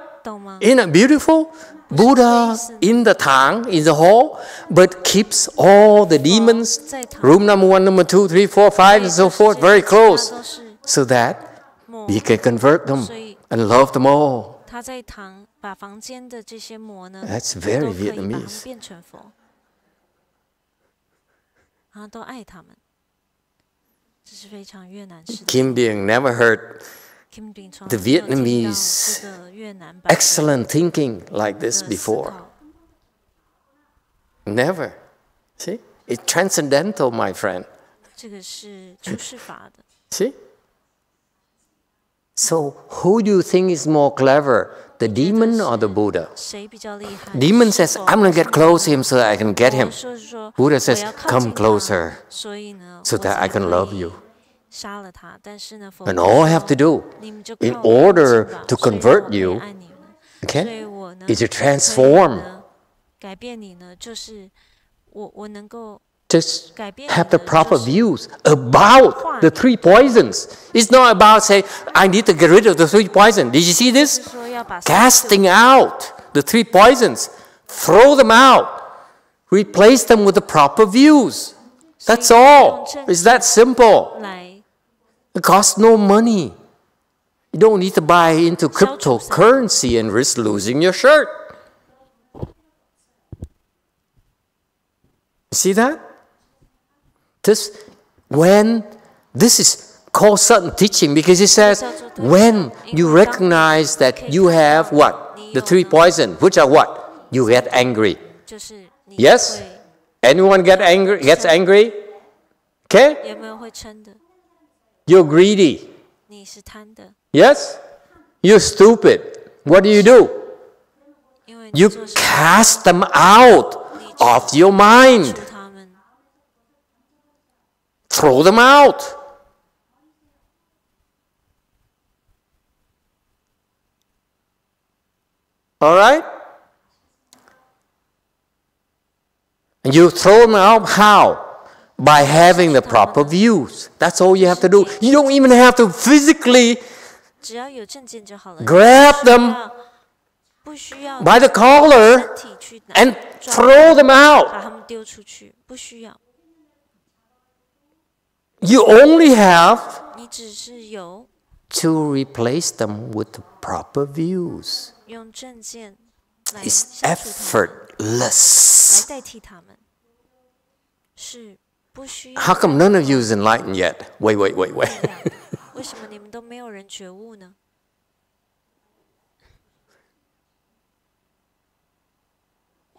Isn't it beautiful? Buddha in the Tang, in the hall, but keeps all the demons, room number 1, number 2, 3, 4, 5, and so forth, very close, so that we can convert them and love them all. That's very Vietnamese. Kim Biang never heard the Vietnamese excellent thinking like this before. Never. See? It's transcendental, my friend. See? So, who do you think is more clever, the demon or the Buddha? Demon says, I'm going to get close to him so that I can get him. Buddha says, come closer so that I can love you. And all I have to do in order to convert you, okay, is to transform. Just have the proper views about the 3 poisons. It's not about saying, I need to get rid of the 3 poisons. Did you see this? Casting out the 3 poisons. Throw them out. Replace them with the proper views. That's all. It's that simple. It costs no money. You don't need to buy into cryptocurrency and risk losing your shirt. See that? This is called sudden teaching because it says when you recognize that you have what? The 3 poisons, which are what? You get angry. Yes? Anyone gets angry? Okay? You're greedy. Yes? You're stupid. What do? You cast them out of your mind. Throw them out. All right? And you throw them out how? By having the proper views. That's all you have to do. You don't even have to physically grab them by the collar and throw them out. You only have to replace them with the proper views. It's effortless. How come none of you is enlightened yet? Wait.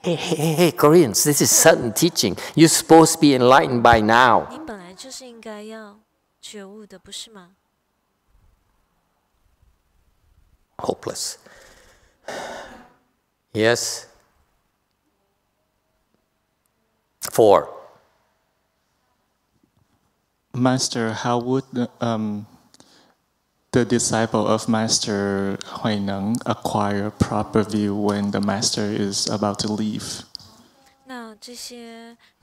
Hey, Koreans, this is sudden teaching. You're supposed to be enlightened by now. Hopeless. Yes. 4. Master, how would the disciple of Master Huineng acquire proper view when the Master is about to leave?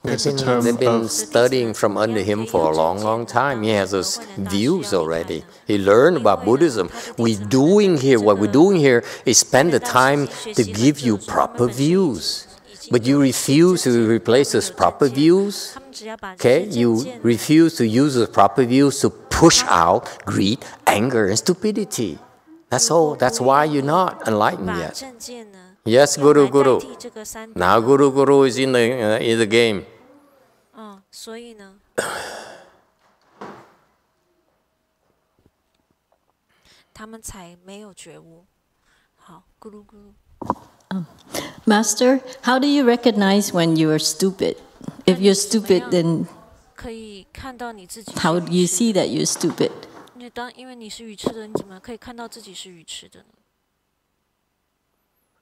They've been studying from under him for a long time. He has those views already. He learned about Buddhism. What we're doing here is spend the time to give you proper views. But you refuse to replace those proper views. Okay? You refuse to use the proper views to push out greed, anger, and stupidity. That's all. That's why you're not enlightened yet. Yes, Guru. Now Guru is in the game. Master, how do you recognize when you are stupid? If you're stupid, then how do you see that you're stupid?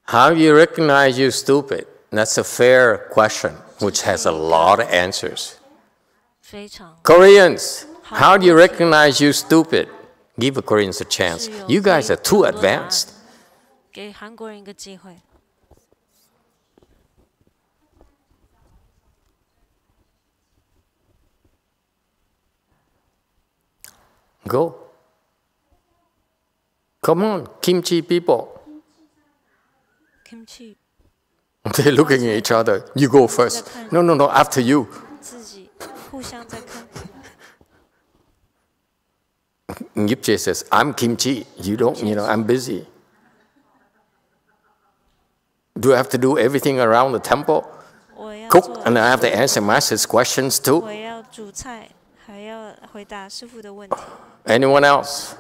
How do you recognize you're stupid? That's a fair question, which has a lot of answers. Koreans, how do you recognize you're stupid? Give the Koreans a chance. You guys are too advanced. Go. Come on, kimchi people. They're looking at each other. You go first. No, after you. Yipche says, I'm kimchi. You don't, I'm busy. Do I have to do everything around the temple? Cook, and I have to answer Master's questions too? Anyone else?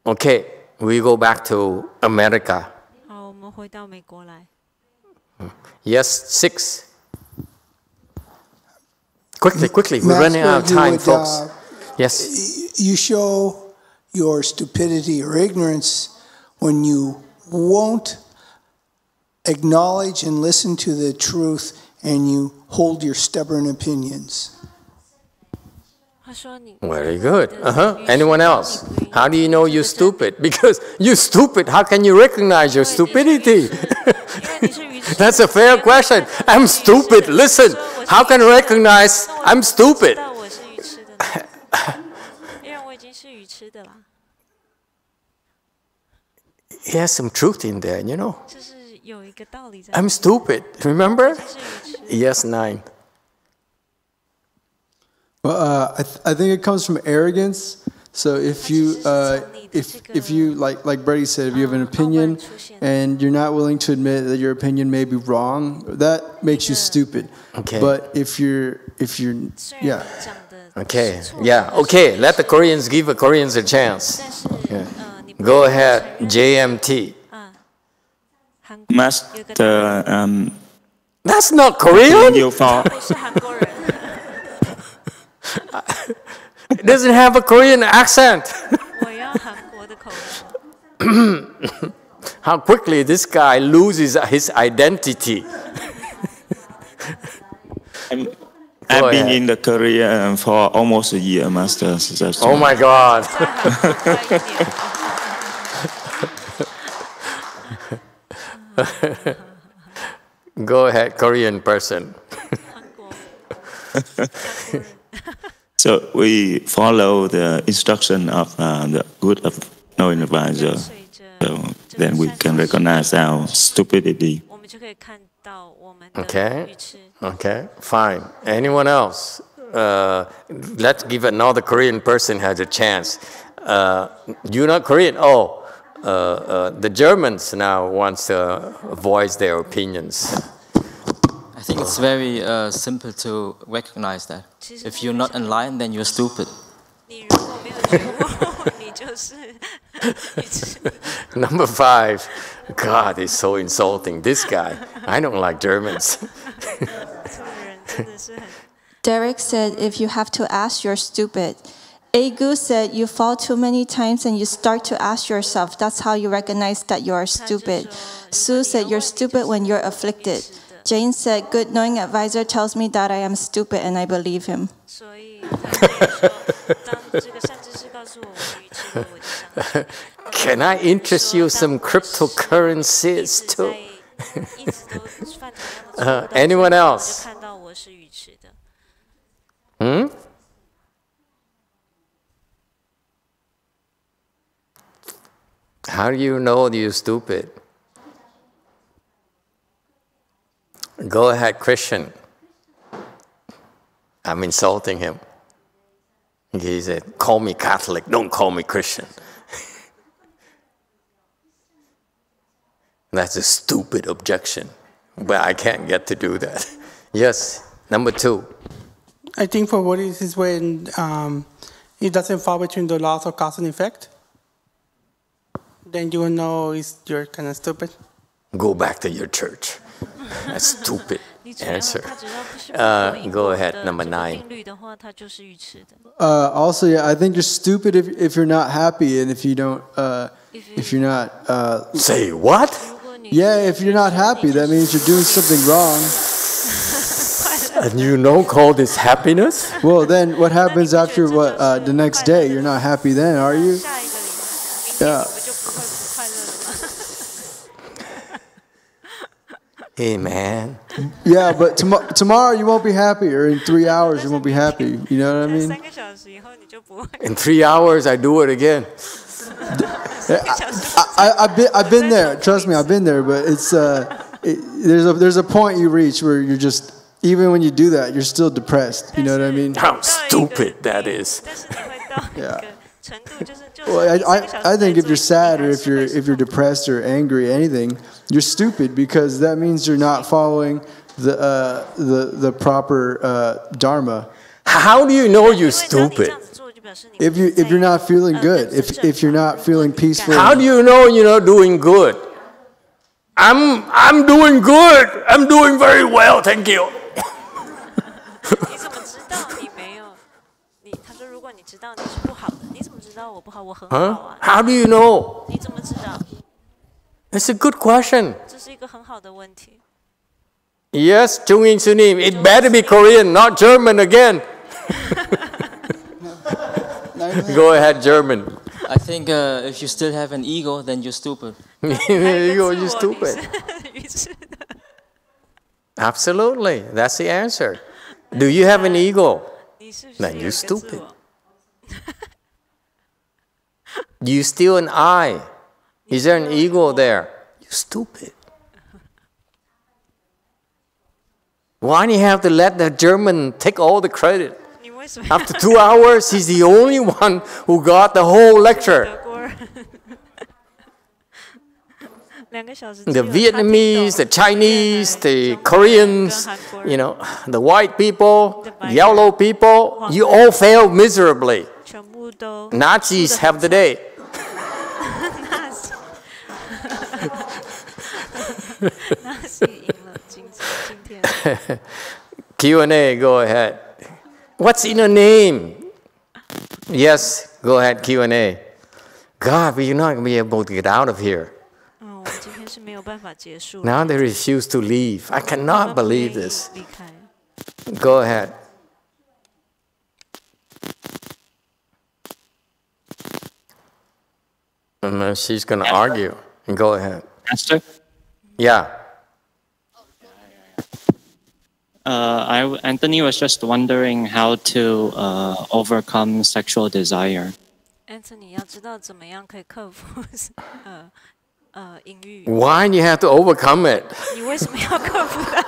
Okay, we go back to America. 好，我们回到美国来。Yes, 6. Quickly, we're running out of time, folks. Yes. You show your stupidity or ignorance when you won't acknowledge and listen to the truth and you hold your stubborn opinions. Very good. Anyone else? How do you know you're stupid? Because you're stupid. How can you recognize your stupidity? That's a fair question. I'm stupid. Listen, how can I recognize I'm stupid? There's some truth in there, you know. I'm stupid. Remember? Yes, 9. Well, I think it comes from arrogance. So if you like Brady said, if you have an opinion and you're not willing to admit that your opinion may be wrong, that makes you stupid. Okay. But if you're yeah. Okay. Yeah. Okay. Let the Koreans give the Koreans a chance. Yeah. Go ahead, JMT. Master, that's not Korean. It doesn't have a Korean accent. How quickly this guy loses his identity. I've been in the Korea for almost a year, Master. Oh my God. Go ahead, Korean person. So we follow the instruction of the good of knowing advisor. So then we can recognize our stupidity. Okay. Okay. Fine. Anyone else? Let's give another Korean person has a chance. You're not Korean. Oh, the Germans now want to voice their opinions. I think it's very simple to recognize that. If you're not enlightened, then you're stupid. Number 5. God, it's so insulting. This guy. I don't like Germans. Derek said, if you have to ask, you're stupid. Agu said, you fall too many times and you start to ask yourself. That's how you recognize that you are stupid. Sue said, you're stupid when you're afflicted. Jane said, good knowing advisor tells me that I am stupid and I believe him. Can I interest you some cryptocurrencies too? Anyone else? How do you know you're stupid? Go ahead, Christian. I'm insulting him. He said, call me Catholic, don't call me Christian. That's a stupid objection, but I can't get to do that. Yes, number 2. I think for what it is when it doesn't fall between the laws of cause and effect, then you will know you're kind of stupid. Go back to your church. That's stupid answer. Go ahead, number 9. Also, yeah, I think you're stupid if you're not happy and if you don't, if you're not. Say what? Yeah, if you're not happy, that means you're doing something wrong. And you don't call this happiness? Well, then what happens after the next day? You're not happy then, are you? Yeah. Hey, man. Yeah, but tomorrow you won't be happy, or in 3 hours you won't be happy. You know what I mean? In 3 hours, I do it again. I've been there. Trust me, I've been there. But it's there's a point you reach where you're just, even when you do that, you're still depressed. You know what I mean? How stupid that is. Yeah. Well, I think if you're sad or if you're depressed or angry, anything, you're stupid because that means you're not following the proper dharma. How do you know you're stupid? if you're not feeling good, if you're not feeling peaceful. How do you know you're not doing good? I'm doing good. I'm doing very well, thank you. 你怎么知道你没有？他说如果你知道你是不好的，你怎么知道我不好？我很好啊。How do you know? 你怎么知道？ It's a good question. 这是一个很好的问题。Yes, Jungin Sunim, it better be Korean, not German again. Go ahead, German. I think if you still have an ego, then you're stupid. You're stupid. Absolutely, that's the answer. Do you have an ego? Then you're stupid. You steal an eye. Is there an ego there? You're stupid. Why do you have to let the German take all the credit? After 2 hours, he's the only one who got the whole lecture. The Vietnamese, the Chinese, the Koreans, the white people, yellow people, you all failed miserably. Nazis have the day. Q&A, go ahead. What's in a name? Yes, go ahead, Q&A. God, we're not going to be able to get out of here. Now they refuse to leave. I cannot believe this. Go ahead. She's going to argue. Go ahead. Master? Yeah. Anthony was just wondering how to overcome sexual desire. Anthony 要知道怎么样可以克服淫欲。 Why do you have to overcome it? 你为什么要克服它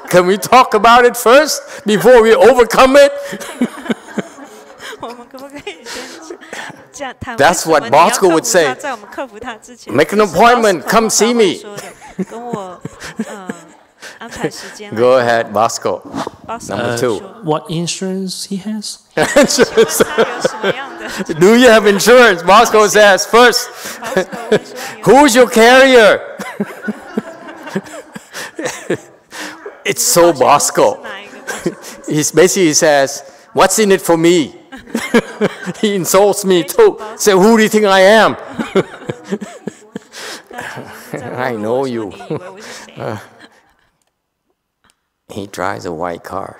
Can we talk about it first before we overcome it? 我们可不可以先谈 That's what Bosco would say. 在我们克服它之前 Make an appointment. Come see me. 跟我安排时间。 Go ahead, Bosco. Number 2. What insurance he has? Do you have insurance? Bosco says first. Who's your carrier? It's so Bosco. He says, what's in it for me? He insults me too. Say, who do you think I am? I know you. He drives a white car.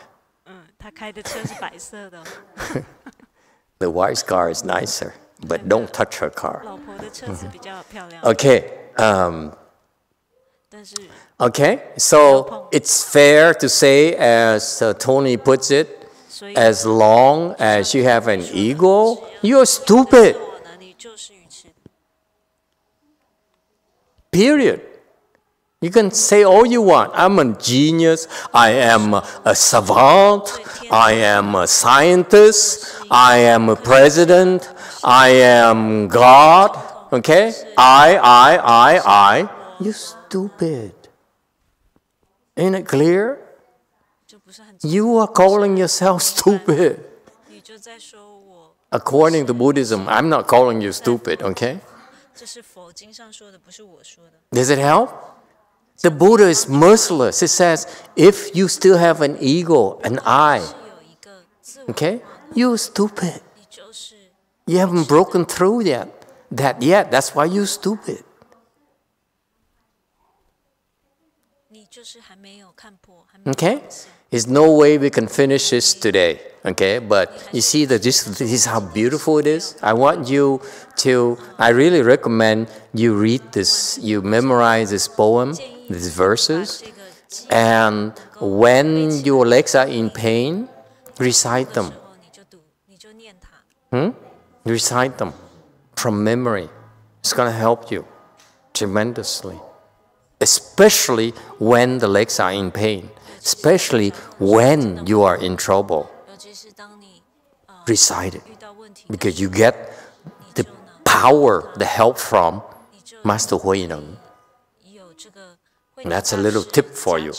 他开的车是白色的。 The wife's car is nicer, but don't touch her car. 老婆的车子比较漂亮。 Okay. Okay. So it's fair to say, as Tony puts it, as long as you have an ego, you're stupid. Period. You can say all you want. I'm a genius. I am a savant. I am a scientist. I am a president. I am God. Okay? I. You stupid. Ain't it clear? You are calling yourself stupid. According to Buddhism, I'm not calling you stupid, okay? Does it help? The Buddha is merciless. It says, if you still have an ego, an I, okay, you're stupid. You haven't broken through that yet. That's why you're stupid. Okay? There's no way we can finish this today. Okay? But you see that this is how beautiful it is. I want you to, I really recommend you read this, you memorize this poem, these verses, and when your legs are in pain, recite them. Recite them from memory. It's going to help you tremendously. Especially when the legs are in pain. Especially when you are in trouble. Recite it. Because you get the power, the help from Master Hui Neng. That's a little tip for you.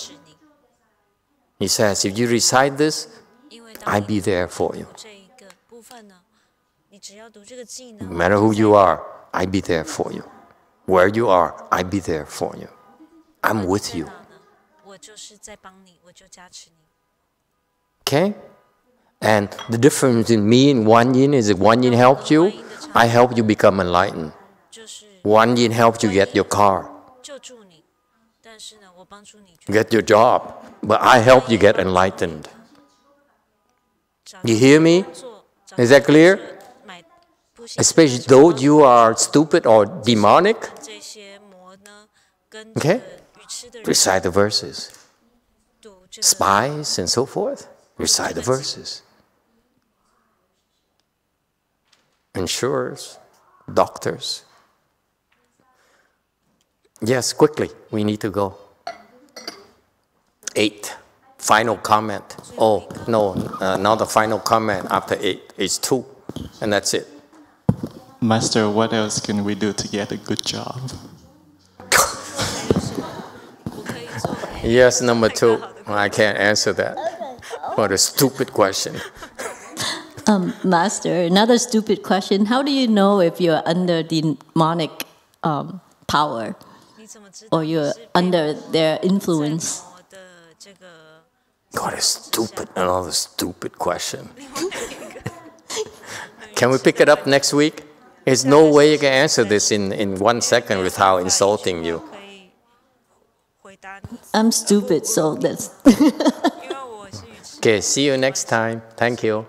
He says, if you recite this, I'll be there for you. No matter who you are, I be there for you. Where you are, I be there for you. I'm with you. Okay? And the difference in me and Wan Yin is if Wan Yin helps you, I help you become enlightened. Wan Yin helps you get your car, get your job, but I help you get enlightened. You hear me? Is that clear? Especially though you are stupid or demonic. Okay? Recite the verses. Spies and so forth. Recite the verses. Insurers, doctors. Yes, quickly, we need to go. 8, final comment. Oh, no, not the final comment after 8. It's 2, and that's it. Master, what else can we do to get a good job? Yes, number 2. I can't answer that. What a stupid question. Master, another stupid question. How do you know if you're under demonic power or you're under their influence? God, another stupid question. Can we pick it up next week? There's no way you can answer this in 1 second without insulting you. I'm stupid, so that's... Okay, see you next time. Thank you.